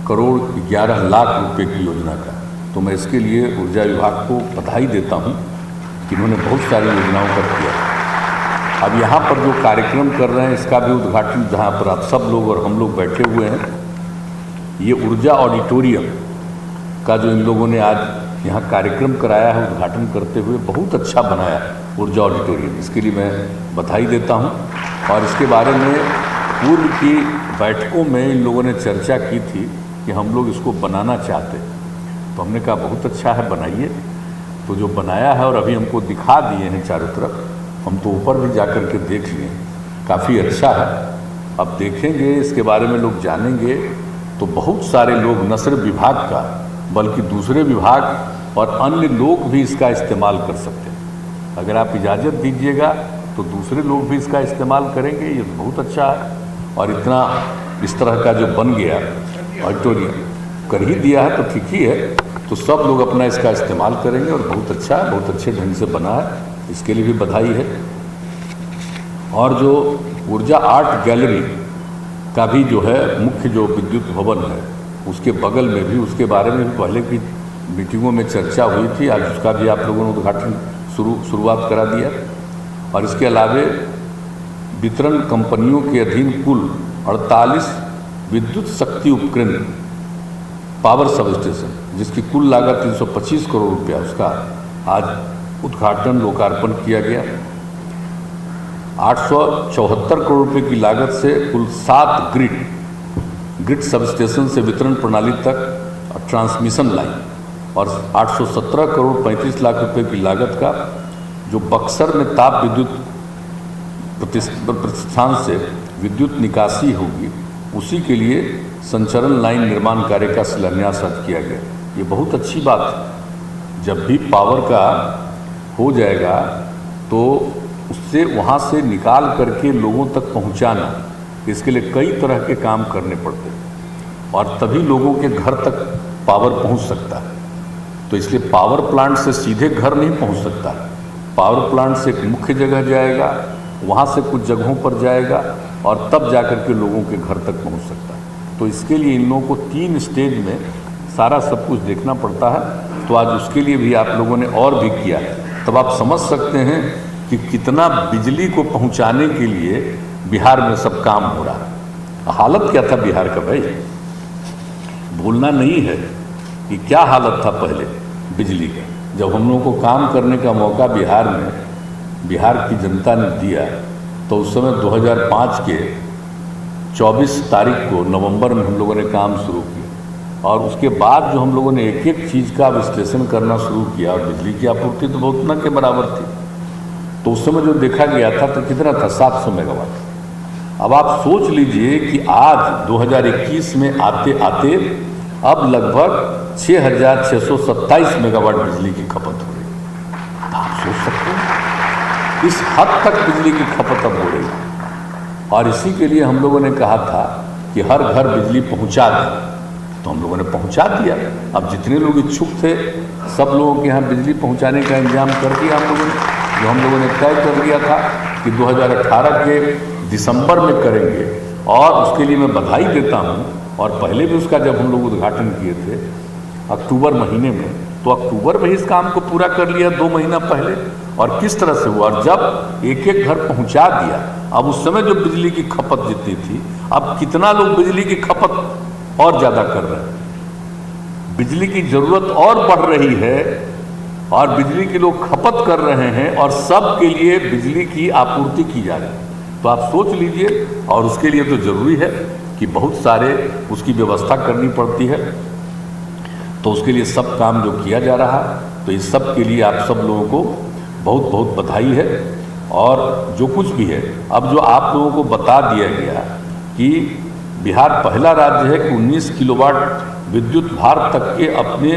[SPEAKER 18] करोड़ 11 लाख रुपए की योजना का। तो मैं इसके लिए ऊर्जा विभाग को बधाई देता हूं कि उन्होंने बहुत सारी योजनाओं का किया। अब यहाँ पर जो कार्यक्रम कर रहे हैं इसका भी उद्घाटन, जहाँ पर आप सब लोग और हम लोग बैठे हुए हैं, ये ऊर्जा ऑडिटोरियम का जो इन लोगों ने आज यहाँ कार्यक्रम कराया है उद्घाटन करते हुए, बहुत अच्छा बनाया है ऊर्जा ऑडिटोरियम। इसके लिए मैं बधाई देता हूँ। और इसके बारे में पूर्व की बैठकों में इन लोगों ने चर्चा की थी कि हम लोग इसको बनाना चाहते, तो हमने कहा बहुत अच्छा है, बनाइए। तो जो बनाया है और अभी हमको दिखा दिए हैं चारों तरफ, हम तो ऊपर भी जाकर के देख लिए, काफ़ी अच्छा है। अब देखेंगे इसके बारे में, लोग जानेंगे तो बहुत सारे लोग न सिर्फ विभाग का बल्कि दूसरे विभाग और अन्य लोग भी इसका इस्तेमाल कर सकते हैं। अगर आप इजाज़त दीजिएगा तो दूसरे लोग भी इसका इस्तेमाल करेंगे। ये बहुत अच्छा है। और इतना इस तरह का जो बन गया ऑडिटोरियम कर ही दिया है तो ठीक ही है। तो सब लोग अपना इसका इस्तेमाल करेंगे और बहुत अच्छा है, बहुत अच्छे ढंग से बना है, इसके लिए भी बधाई है। और जो ऊर्जा आर्ट गैलरी का भी जो है मुख्य जो विद्युत भवन है उसके बगल में भी, उसके बारे में भी पहले की मीटिंगों में चर्चा हुई थी। आज उसका भी आप लोगों ने उद्घाटन शुरुआत करा दिया। और इसके अलावे वितरण कंपनियों के अधीन कुल 48 विद्युत शक्ति उपकेंद्र पावर सब स्टेशन, जिसकी कुल लागत 325 करोड़ रुपया, उसका आज उद्घाटन लोकार्पण किया गया। 874 करोड़ रुपए की लागत से कुल 7 ग्रिड सब स्टेशन से वितरण प्रणाली तक ट्रांसमिशन लाइन, और 817 करोड़ 35 लाख रुपए की लागत का जो बक्सर में ताप विद्युत प्रतिष्ठान से विद्युत निकासी होगी, उसी के लिए संचरण लाइन निर्माण कार्य का शिलान्यास आज किया गया। ये बहुत अच्छी बात है। जब भी पावर का हो जाएगा तो उससे वहाँ से निकाल करके लोगों तक पहुँचाना, इसके लिए कई तरह के काम करने पड़ते हैं और तभी लोगों के घर तक पावर पहुँच सकता है। तो इसलिए पावर प्लांट से सीधे घर नहीं पहुँच सकता। पावर प्लांट से एक मुख्य जगह जाएगा, वहाँ से कुछ जगहों पर जाएगा और तब जाकर के लोगों के घर तक पहुँच सकता है। तो इसके लिए इन लोगों को 3 स्टेज में सारा सब कुछ देखना पड़ता है। तो आज उसके लिए भी आप लोगों ने और भी किया। तब आप समझ सकते हैं कि कितना बिजली को पहुँचाने के लिए बिहार में सब काम हो रहा है। हालत क्या था बिहार का भाई, भूलना नहीं है कि क्या हालत था पहले बिजली का। जब हम लोगों को काम करने का मौका बिहार में बिहार की जनता ने दिया तो उस समय 2005 के 24 तारीख को नवंबर में हम लोगों ने काम शुरू किया और उसके बाद जो हम लोगों ने एक एक चीज़ का विश्लेषण करना शुरू किया और बिजली की आपूर्ति तो बहुत न के बराबर थी। तो उस समय जो देखा गया था तो कितना था, 700 मेगावाट। अब आप सोच लीजिए कि आज 2021 में आते आते अब लगभग 6627 मेगावाट बिजली की खपत हो रही है। आप सोच सकते हैं इस हद तक बिजली की खपत अब हो रही है। और इसी के लिए हम लोगों ने कहा था कि हर घर बिजली पहुंचा दें। तो तो हम लोगों ने पहुंचा दिया। अब जितने लोग इच्छुक थे सब लोगों के यहाँ बिजली पहुंचाने का इंतजाम कर दिया हम लोगों ने, जो हम लोगों ने तय कर दिया था कि 2018 के दिसंबर में करेंगे। और उसके लिए मैं बधाई देता हूँ, और पहले भी उसका जब हम लोग उद्घाटन किए थे अक्टूबर महीने में, तो अक्टूबर में इस काम को पूरा कर लिया 2 महीना पहले। और किस तरह से हुआ, और जब एक एक घर पहुंचा दिया, अब उस समय जो बिजली की खपत जितनी थी, अब कितना लोग बिजली की खपत और ज़्यादा कर रहे हैं, बिजली की ज़रूरत और बढ़ रही है और बिजली की लोग खपत कर रहे हैं और सब के लिए बिजली की आपूर्ति की जा रही है। तो आप सोच लीजिए, और उसके लिए तो ज़रूरी है कि बहुत सारे उसकी व्यवस्था करनी पड़ती है। तो उसके लिए सब काम जो किया जा रहा है, तो इस सब के लिए आप सब लोगों को बहुत बहुत बधाई है। और जो कुछ भी है, अब जो आप लोगों को बता दिया गया कि बिहार पहला राज्य है कि 19 किलोवाट विद्युत भार तक के अपने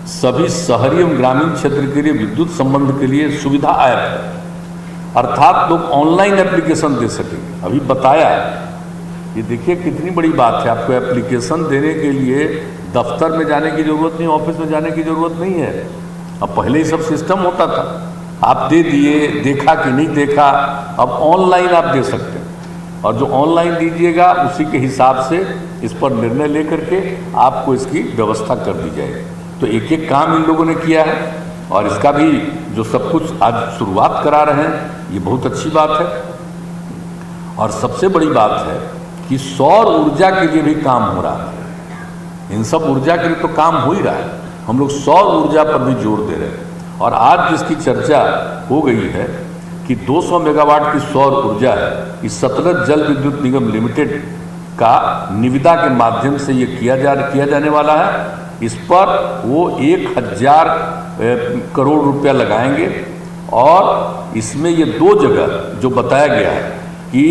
[SPEAKER 18] सभी शहरी एवं ग्रामीण क्षेत्र के लिए विद्युत संबंध के लिए सुविधा ऐप है, अर्थात लोग ऑनलाइन एप्लीकेशन दे सकेंगे। अभी बताया, ये देखिए कितनी बड़ी बात है। आपको एप्लीकेशन देने के लिए दफ्तर में जाने की ज़रूरत नहीं, ऑफिस में जाने की ज़रूरत नहीं है। अब पहले ही सब सिस्टम होता था, आप दे दिए, देखा कि नहीं देखा, अब ऑनलाइन आप दे सकते हैं। और जो ऑनलाइन दीजिएगा उसी के हिसाब से इस पर निर्णय लेकर के आपको इसकी व्यवस्था कर दी जाएगी। तो एक एक काम इन लोगों ने किया है, और इसका भी जो सब कुछ आज शुरुआत करा रहे हैं, ये बहुत अच्छी बात है। और सबसे बड़ी बात है कि सौर ऊर्जा के लिए भी काम हो रहा है। इन सब ऊर्जा के लिए तो काम हो ही रहा है, हम लोग सौर ऊर्जा पर भी जोर दे रहे हैं। और आज जिसकी चर्चा हो गई है कि 200 मेगावाट की सौर ऊर्जा है, इस सतलज जल विद्युत निगम लिमिटेड का निविदा के माध्यम से ये किया जाने वाला है। इस पर वो 1000 करोड़ रुपया लगाएंगे। और इसमें ये 2 जगह जो बताया गया है कि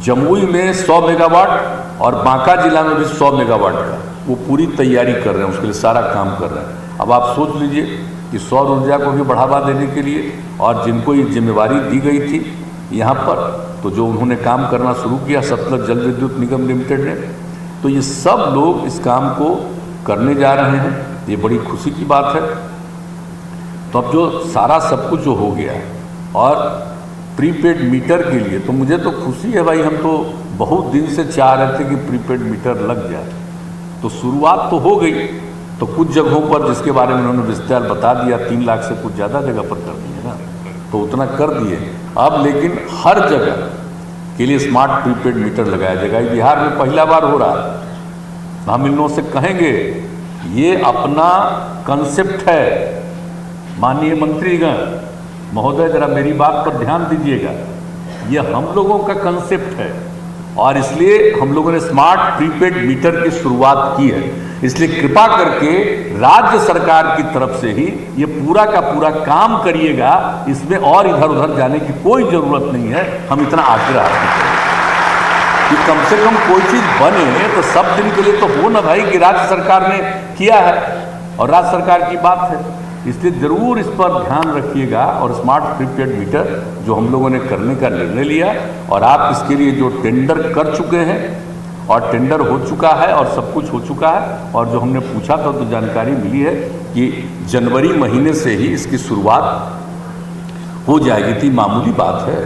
[SPEAKER 18] जमुई में 100 मेगावाट और बांका जिला में भी 100 मेगावाट का वो पूरी तैयारी कर रहे हैं, उसके लिए सारा काम कर रहे हैं। अब आप सोच लीजिए कि सौर ऊर्जा को भी बढ़ावा देने के लिए, और जिनको ये जिम्मेवारी दी गई थी यहाँ पर, तो जो उन्होंने काम करना शुरू किया सतलज जल विद्युत निगम लिमिटेड ने, तो ये सब लोग इस काम को करने जा रहे हैं। ये बड़ी खुशी की बात है। तो अब जो सारा सब कुछ जो हो गया, और प्रीपेड मीटर के लिए तो मुझे तो खुशी है भाई, हम तो बहुत दिन से चाह रहे थे कि प्रीपेड मीटर लग जाए। तो शुरुआत तो हो गई, तो कुछ जगहों पर जिसके बारे में उन्होंने विस्तार बता दिया, 3 लाख से कुछ ज़्यादा जगह पर कर दिए ना, तो उतना कर दिए। अब लेकिन हर जगह के लिए स्मार्ट प्रीपेड मीटर लगाया जाएगा। बिहार में पहला बार हो रहा है। हम इन लोगों से कहेंगे, ये अपना कंसेप्ट है। माननीय मंत्रीगण महोदय, जरा मेरी बात पर ध्यान दीजिएगा, ये हम लोगों का कंसेप्ट है, और इसलिए हम लोगों ने स्मार्ट प्रीपेड मीटर की शुरुआत की है। इसलिए कृपा करके राज्य सरकार की तरफ से ही ये पूरा का पूरा काम करिएगा, इसमें और इधर उधर जाने की कोई ज़रूरत नहीं है। हम इतना आग्रह करते हैं कि कम से कम कोई चीज़ बने तो सब दिन के लिए तो हो ना भाई, कि राज्य सरकार ने किया है और राज्य सरकार की बात है। इसलिए ज़रूर इस पर ध्यान रखिएगा। और स्मार्ट प्रीपेड मीटर जो हम लोगों ने करने का निर्णय लिया, और आप इसके लिए जो टेंडर कर चुके हैं, और टेंडर हो चुका है और सब कुछ हो चुका है, और जो हमने पूछा था तो जानकारी मिली है कि जनवरी महीने से ही इसकी शुरुआत हो जाएगी। थी मामूली बात है,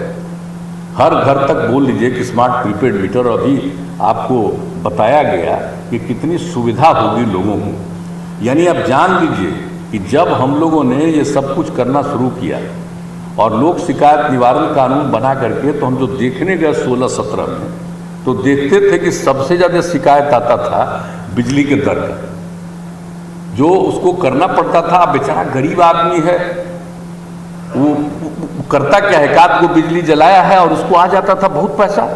[SPEAKER 18] हर घर तक बोल लीजिए कि स्मार्ट प्रीपेड मीटर। अभी आपको बताया गया कि कितनी सुविधा होगी लोगों को। यानी आप जान लीजिए कि जब हम लोगों ने ये सब कुछ करना शुरू किया और लोक शिकायत निवारण कानून बना करके, तो हम जो देखने गए 16-17 में, तो देखते थे कि सबसे ज़्यादा शिकायत आता था बिजली के दर का, जो उसको करना पड़ता था। अब बेचारा गरीब आदमी है, वो करता क्या है, एकाध को बिजली जलाया है और उसको आ जाता था बहुत पैसा,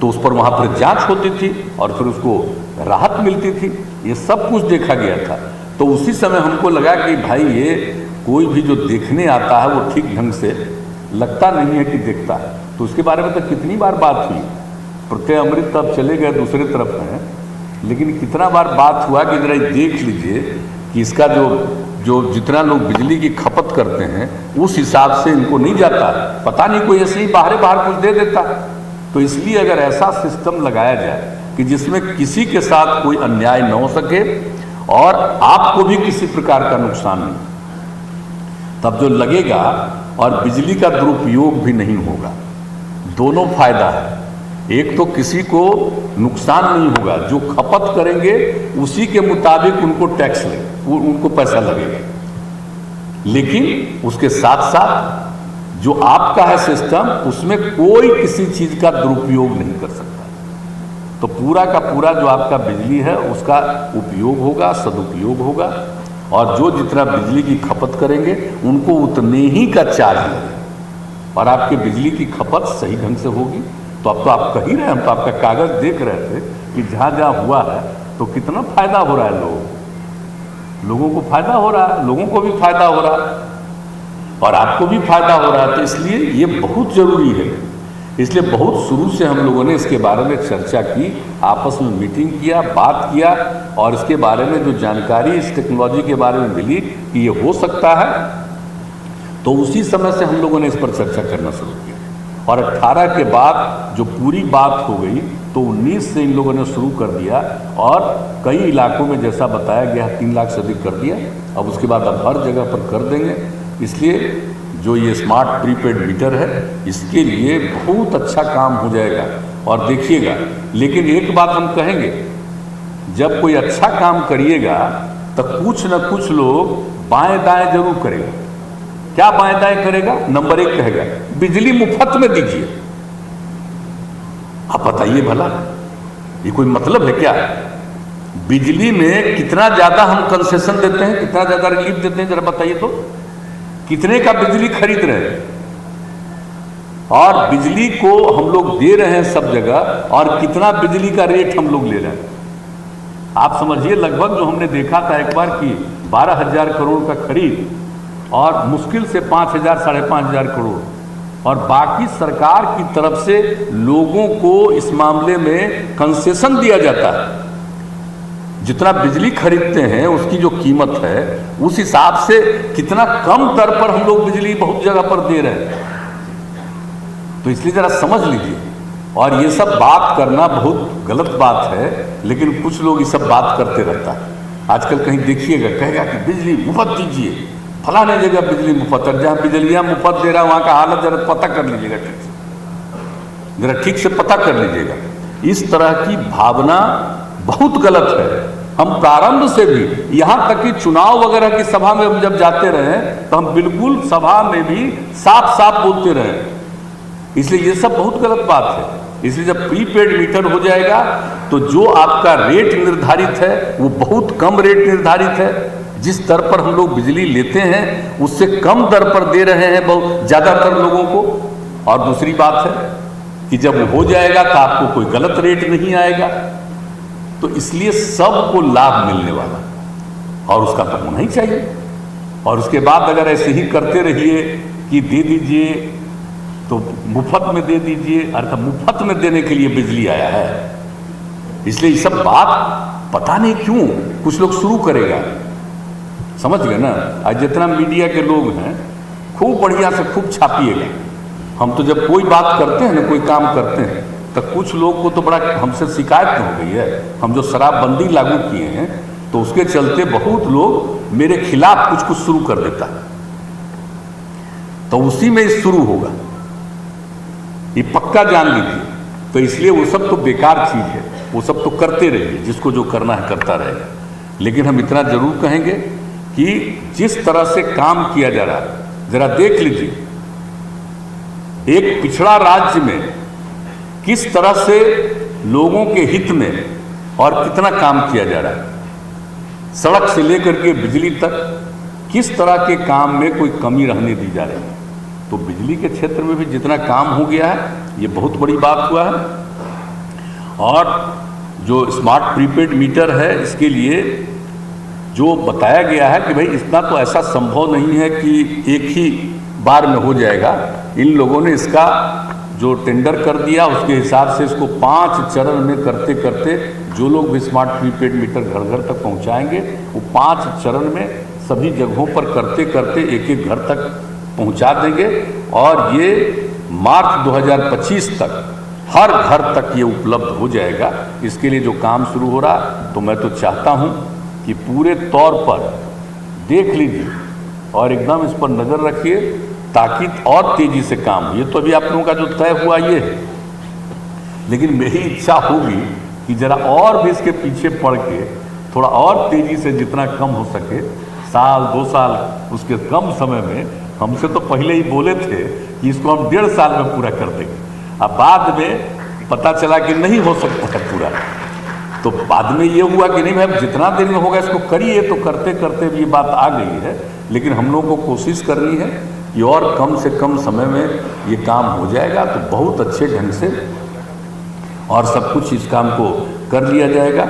[SPEAKER 18] तो उस पर वहाँ पर जांच होती थी और फिर उसको राहत मिलती थी। ये सब कुछ देखा गया था। तो उसी समय हमको लगा कि भाई ये कोई भी जो देखने आता है वो ठीक ढंग से लगता नहीं है कि देखता है। तो उसके बारे में तो कितनी बार बात हुई। प्रत्यय अमृत तब चले गए दूसरी तरफ में, लेकिन कितना बार बात हुआ कि जरा देख लीजिए कि इसका जो जितना लोग बिजली की खपत करते हैं उस हिसाब से इनको नहीं जाता, पता नहीं कोई ऐसे ही बाहर कुछ दे देता। तो इसलिए अगर ऐसा सिस्टम लगाया जाए कि जिसमें किसी के साथ कोई अन्याय न हो सके और आपको भी किसी प्रकार का नुकसान नहीं, तब जो लगेगा और बिजली का दुरुपयोग भी नहीं होगा। दोनों फायदा है, एक तो किसी को नुकसान नहीं होगा, जो खपत करेंगे उसी के मुताबिक उनको टैक्स लगे, उनको पैसा लगेगा, लेकिन उसके साथ साथ जो आपका है सिस्टम उसमें कोई किसी चीज का दुरुपयोग नहीं कर सकता। तो पूरा का पूरा जो आपका बिजली है उसका उपयोग होगा, सदुपयोग होगा, और जो जितना बिजली की खपत करेंगे उनको उतने ही का चार्ज लगेगा और आपके बिजली की खपत सही ढंग से होगी। तो अब तो आप कह ही रहे, हम तो आपका कागज देख रहे थे कि जहाँ जहाँ हुआ है तो कितना फायदा हो रहा है, लोगों को फायदा हो रहा है, लोगों को भी फायदा हो रहा है और आपको भी फायदा हो रहा है। तो इसलिए ये बहुत जरूरी है, इसलिए बहुत शुरू से हम लोगों ने इसके बारे में चर्चा की, आपस में मीटिंग किया, बात किया और इसके बारे में जो जानकारी इस टेक्नोलॉजी के बारे में मिली कि ये हो सकता है, तो उसी समय से हम लोगों ने इस पर चर्चा करना शुरू किया और 18 के बाद जो पूरी बात हो गई तो 19 से इन लोगों ने शुरू कर दिया और कई इलाकों में जैसा बताया गया 3 लाख से अधिक कर दिया। अब उसके बाद अब हर जगह पर कर देंगे। इसलिए जो ये स्मार्ट प्रीपेड मीटर है इसके लिए बहुत अच्छा काम हो जाएगा और देखिएगा। लेकिन एक बात हम कहेंगे, जब कोई अच्छा काम करिएगा तो कुछ न कुछ लोग बाएं दाएं जरूर करेगा। क्या बाएं दाएं करेगा? नंबर 1 कहेगा बिजली मुफ्त में दीजिए। आप बताइए भला, ये कोई मतलब है क्या? बिजली में कितना ज्यादा हम कंसेशन देते हैं, कितना ज्यादा रिलीफ देते हैं, जरा बताइए तो। कितने का बिजली खरीद रहे हैं और बिजली को हम लोग दे रहे हैं सब जगह, और कितना बिजली का रेट हम लोग ले रहे हैं। आप समझिए, लगभग जो हमने देखा था एक बार कि 12,000 करोड़ का खरीद और मुश्किल से 5,000 साढ़े 5,000 करोड़, और बाकी सरकार की तरफ से लोगों को इस मामले में कंसेशन दिया जाता है। जितना बिजली खरीदते हैं उसकी जो कीमत है उस हिसाब से कितना कम दर पर हम लोग बिजली बहुत जगह पर दे रहे हैं। तो इसलिए जरा समझ लीजिए। और ये सब बात करना बहुत गलत बात है, लेकिन कुछ लोग ये सब बात करते रहता है। आजकल कहीं देखिएगा, कहेगा कि बिजली मुफ्त दीजिए, फलाने जगह बिजली मुफ्त, और जहाँ बिजलियाँ मुफ्त दे रहा है वहाँ का हालत जरा पता कर लीजिएगा, ठीक से जरा ठीक से पता कर लीजिएगा। इस तरह की भावना बहुत गलत है। हम प्रारंभ से भी, यहाँ तक कि चुनाव वगैरह की सभा में हम जब जाते रहे तो हम बिल्कुल सभा में भी साफ साफ बोलते रहे। इसलिए ये सब बहुत गलत बात है। इसलिए जब प्रीपेड मीटर हो जाएगा तो जो आपका रेट निर्धारित है वो बहुत कम रेट निर्धारित है। जिस दर पर हम लोग बिजली लेते हैं उससे कम दर पर दे रहे हैं बहुत ज़्यादातर लोगों को। और दूसरी बात है कि जब वो हो जाएगा तो आपको कोई गलत रेट नहीं आएगा। तो इसलिए सबको लाभ मिलने वाला, और उसका तो होना ही चाहिए। और उसके बाद अगर ऐसे ही करते रहिए कि दे दीजिए तो मुफ्त में दे दीजिए, अर्थात मुफ्त में देने के लिए बिजली आया है। इसलिए ये सब बात पता नहीं क्यों कुछ लोग शुरू करेगा, समझ गए ना। आज जितना मीडिया के लोग हैं खूब बढ़िया से खूब छापिएगा। हम तो जब कोई बात करते हैं ना, कोई काम करते हैं, तो कुछ लोग को तो बड़ा हमसे शिकायत हो गई है। हम जो शराबबंदी लागू किए हैं तो उसके चलते बहुत लोग मेरे खिलाफ कुछ कुछ शुरू कर देता है, तो उसी में शुरू होगा, ये पक्का जान लीजिए। तो इसलिए वो सब तो बेकार चीज है, वो सब तो करते रहिए, जिसको जो करना है करता रहेगा। लेकिन हम इतना जरूर कहेंगे कि जिस तरह से काम किया जा रहा है, जरा देख लीजिए एक पिछड़ा राज्य में किस तरह से लोगों के हित में और कितना काम किया जा रहा है। सड़क से लेकर के बिजली तक किस तरह के काम में कोई कमी रहने दी जा रही है। तो बिजली के क्षेत्र में भी जितना काम हो गया है ये बहुत बड़ी बात हुआ है। और जो स्मार्ट प्रीपेड मीटर है इसके लिए जो बताया गया है कि भाई इतना तो ऐसा संभव नहीं है कि एक ही बार में हो जाएगा। इन लोगों ने इसका जो टेंडर कर दिया उसके हिसाब से इसको 5 चरण में करते करते जो लोग भी स्मार्ट प्रीपेड मीटर घर घर तक पहुंचाएंगे वो 5 चरण में सभी जगहों पर करते करते एक एक घर तक पहुंचा देंगे। और ये मार्च 2025 तक हर घर तक ये उपलब्ध हो जाएगा। इसके लिए जो काम शुरू हो रहा, तो मैं तो चाहता हूँ कि पूरे तौर पर देख लीजिए और एकदम इस पर नज़र रखिए ताकि और तेज़ी से काम हो। ये तो अभी आप लोगों का जो तय हुआ ये है, लेकिन मेरी इच्छा होगी कि ज़रा और भी इसके पीछे पड़ के थोड़ा और तेज़ी से जितना कम हो सके, साल 2 साल उसके कम समय में, हमसे तो पहले ही बोले थे कि इसको हम 1.5 साल में पूरा कर देंगे। अब बाद में पता चला कि नहीं हो सकता है पूरा, तो बाद में ये हुआ कि नहीं भाई जितना देर में होगा इसको करिए, तो करते करते भी ये बात आ गई है। लेकिन हम लोगों को कोशिश करनी है कि और कम से कम समय में ये काम हो जाएगा तो बहुत अच्छे ढंग से और सब कुछ इस काम को कर लिया जाएगा।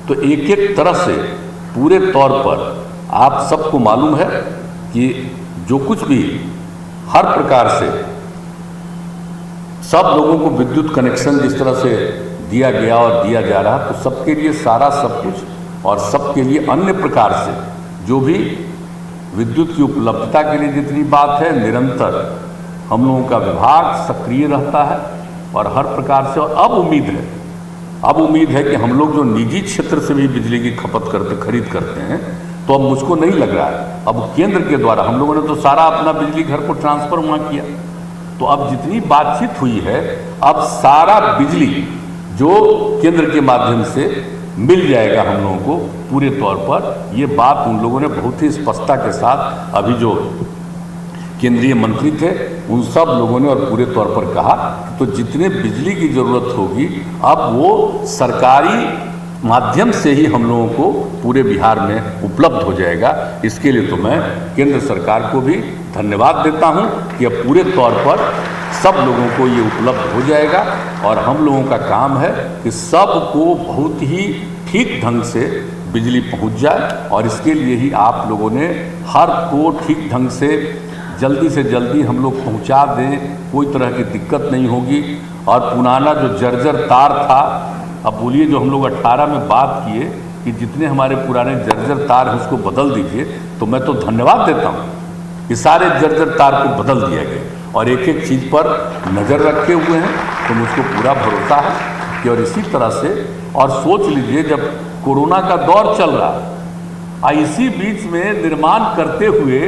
[SPEAKER 18] तो एक एक तरह से पूरे तौर पर आप सबको मालूम है कि जो कुछ भी हर प्रकार से सब लोगों को विद्युत कनेक्शन जिस तरह से दिया गया और दिया जा रहा, तो सबके लिए सारा सब कुछ और सबके लिए अन्य प्रकार से जो भी विद्युत की उपलब्धता के लिए जितनी बात है, निरंतर हम लोगों का विभाग सक्रिय रहता है और हर प्रकार से। और अब उम्मीद है कि हम लोग जो निजी क्षेत्र से भी बिजली की खपत खरीद करते हैं, तो अब मुझको नहीं लग रहा है, अब केंद्र के द्वारा हम लोगों ने तो सारा अपना बिजली घर को ट्रांसफर वहाँ किया, तो अब जितनी बातचीत हुई है, अब सारा बिजली जो केंद्र के माध्यम से मिल जाएगा हम लोगों को पूरे तौर पर। ये बात उन लोगों ने बहुत ही स्पष्टता के साथ अभी जो केंद्रीय मंत्री थे उन सब लोगों ने और पूरे तौर पर कहा, तो जितने बिजली की ज़रूरत होगी अब वो सरकारी माध्यम से ही हम लोगों को पूरे बिहार में उपलब्ध हो जाएगा। इसके लिए तो मैं केंद्र सरकार को भी धन्यवाद देता हूं कि अब पूरे तौर पर सब लोगों को ये उपलब्ध हो जाएगा और हम लोगों का काम है कि सबको बहुत ही ठीक ढंग से बिजली पहुंच जाए और इसके लिए ही आप लोगों ने हर को ठीक ढंग से जल्दी हम लोग पहुंचा दें, कोई तरह की दिक्कत नहीं होगी। और पुराना जो जर्जर तार था, अब बोलिए जो हम लोग 18 में बात किए कि जितने हमारे पुराने जर्जर तार हैं उसको बदल दीजिए, तो मैं तो धन्यवाद देता हूँ कि सारे जर्जर तार को बदल दिया गया और एक एक चीज़ पर नज़र रखे हुए हैं, तो मुझको पूरा भरोसा है कि और इसी तरह से। और सोच लीजिए जब कोरोना का दौर चल रहा, इसी बीच में निर्माण करते हुए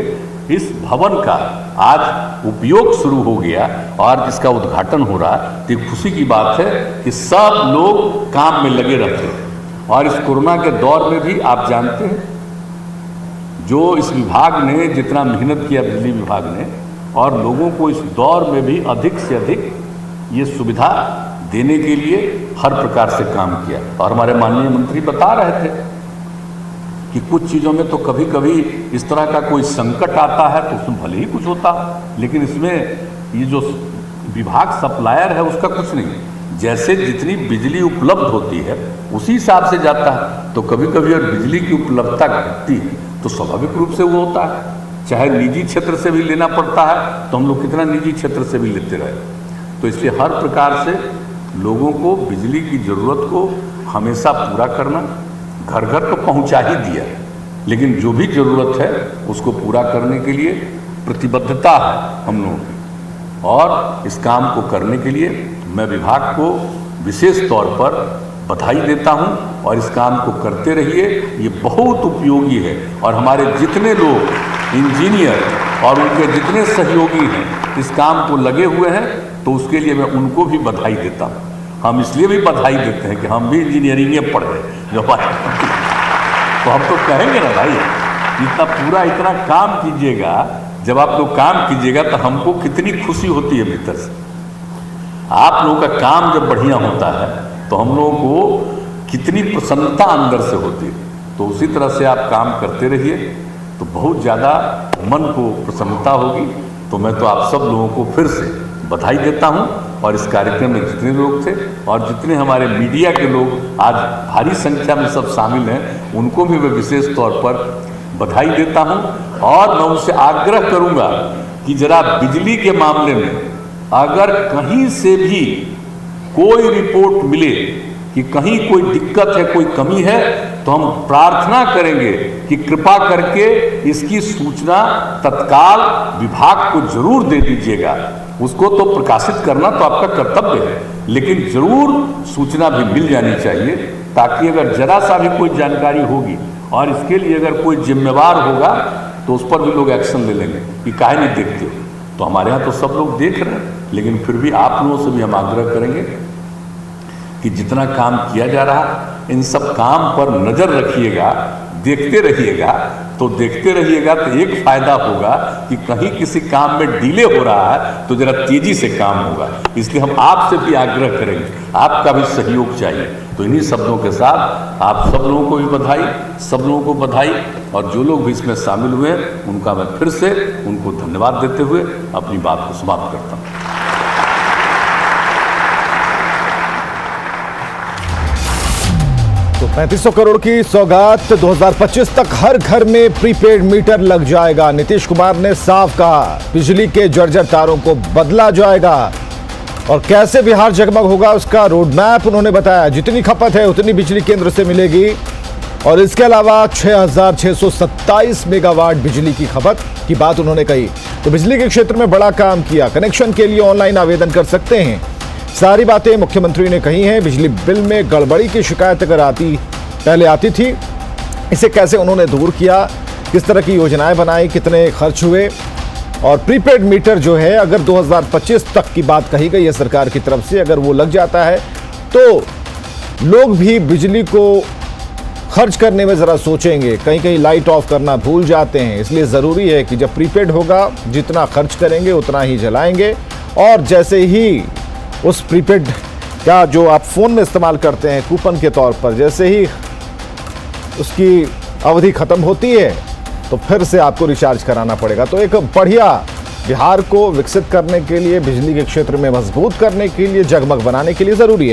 [SPEAKER 18] इस भवन का आज उपयोग शुरू हो गया और जिसका उद्घाटन हो रहा है, तो खुशी की बात है कि सब लोग काम में लगे रहते हैं। और इस कोरोना के दौर में भी आप जानते हैं जो इस विभाग ने जितना मेहनत किया, बिजली विभाग ने, और लोगों को इस दौर में भी अधिक से अधिक ये सुविधा देने के लिए हर प्रकार से काम किया। और हमारे माननीय मंत्री बता रहे थे कि कुछ चीज़ों में तो कभी कभी इस तरह का कोई संकट आता है तो उसमें भले ही कुछ होता, लेकिन इसमें ये जो विभाग सप्लायर है उसका कुछ नहीं, जैसे जितनी बिजली उपलब्ध होती है उसी हिसाब से जाता है। तो कभी कभी अगर बिजली की उपलब्धता घटती है तो स्वाभाविक रूप से वो होता है, चाहे निजी क्षेत्र से भी लेना पड़ता है, तो हम लोग कितना निजी क्षेत्र से भी लेते रहे। तो इसलिए हर प्रकार से लोगों को बिजली की ज़रूरत को हमेशा पूरा करना, घर घर तो पहुंचा ही दिया, लेकिन जो भी ज़रूरत है उसको पूरा करने के लिए प्रतिबद्धता है हम लोगों की। और इस काम को करने के लिए मैं विभाग को विशेष तौर पर बधाई देता हूं और इस काम को करते रहिए, ये बहुत उपयोगी है। और हमारे जितने लोग इंजीनियर और उनके जितने सहयोगी हैं इस काम को लगे हुए हैं, तो उसके लिए मैं उनको भी बधाई देता हूँ। हम इसलिए भी बधाई देते हैं कि हम भी इंजीनियरिंग पढ़ रहे जो तो हम तो कहेंगे ना भाई, इतना काम कीजिएगा, जब आप लोग काम कीजिएगा तो हमको कितनी खुशी होती है भीतर से। आप लोगों का काम जब बढ़िया होता है तो हम लोगों को कितनी प्रसन्नता अंदर से होती है। तो उसी तरह से आप काम करते रहिए तो बहुत ज़्यादा मन को प्रसन्नता होगी। तो मैं तो आप सब लोगों को फिर से बधाई देता हूं और इस कार्यक्रम में जितने लोग थे और जितने हमारे मीडिया के लोग आज भारी संख्या में सब शामिल हैं, उनको भी मैं विशेष तौर पर बधाई देता हूं। और मैं उनसे आग्रह करूंगा कि जरा बिजली के मामले में अगर कहीं से भी कोई रिपोर्ट मिले कि कहीं कोई दिक्कत है, कोई कमी है, तो हम प्रार्थना करेंगे कि कृपा करके इसकी सूचना तत्काल विभाग को जरूर दे दीजिएगा। उसको तो प्रकाशित करना तो आपका कर्तव्य है, लेकिन जरूर सूचना भी मिल जानी चाहिए, ताकि अगर जरा सा भी कोई जानकारी होगी और इसके लिए अगर कोई जिम्मेवार होगा तो उस पर भी लोग एक्शन ले लेंगे कि काहे नहीं देखते हो। तो हमारे यहाँ तो सब लोग देख रहे हैं, लेकिन फिर भी आप लोगों से भी हम आग्रह करेंगे कि जितना काम किया जा रहा इन सब काम पर नजर रखिएगा, देखते रहिएगा। तो देखते रहिएगा तो एक फायदा होगा कि कहीं किसी काम में डिले हो रहा है तो जरा तेजी से काम होगा। इसलिए हम आपसे भी आग्रह करेंगे, आपका भी सहयोग चाहिए। तो इन्हीं शब्दों के साथ आप सब लोगों को भी बधाई, सब लोगों को बधाई, और जो लोग भी इसमें शामिल हुए उनका मैं फिर से उनको धन्यवाद देते हुए अपनी बात को समाप्त करता हूँ।
[SPEAKER 19] तो 3500 करोड़ की सौगात, 2025 तक हर घर में प्रीपेड मीटर लग जाएगा। नीतीश कुमार ने साफ कहा, बिजली के जर्जर तारों को बदला जाएगा। और कैसे बिहार जगमग होगा उसका रोड मैप उन्होंने बताया। जितनी खपत है उतनी बिजली केंद्र से मिलेगी। और इसके अलावा 6627 मेगावाट बिजली की खपत की बात उन्होंने कही। तो बिजली के क्षेत्र में बड़ा काम किया। कनेक्शन के लिए ऑनलाइन आवेदन कर सकते हैं। सारी बातें मुख्यमंत्री ने कही हैं। बिजली बिल में गड़बड़ी की शिकायत अगर पहले आती थी, इसे कैसे उन्होंने दूर किया, किस तरह की योजनाएं बनाई, कितने खर्च हुए। और प्रीपेड मीटर जो है, अगर 2025 तक की बात कही गई है सरकार की तरफ से, अगर वो लग जाता है तो लोग भी बिजली को खर्च करने में ज़रा सोचेंगे। कहीं कहीं लाइट ऑफ करना भूल जाते हैं। इसलिए ज़रूरी है कि जब प्रीपेड होगा, जितना खर्च करेंगे उतना ही जलाएंगे। और जैसे ही उस प्रीपेड का जो आप फ़ोन में इस्तेमाल करते हैं कूपन के तौर पर, जैसे ही उसकी अवधि ख़त्म होती है तो फिर से आपको रिचार्ज कराना पड़ेगा। तो एक बढ़िया बिहार को विकसित करने के लिए, बिजली के क्षेत्र में मजबूत करने के लिए, जगमग बनाने के लिए ज़रूरी है।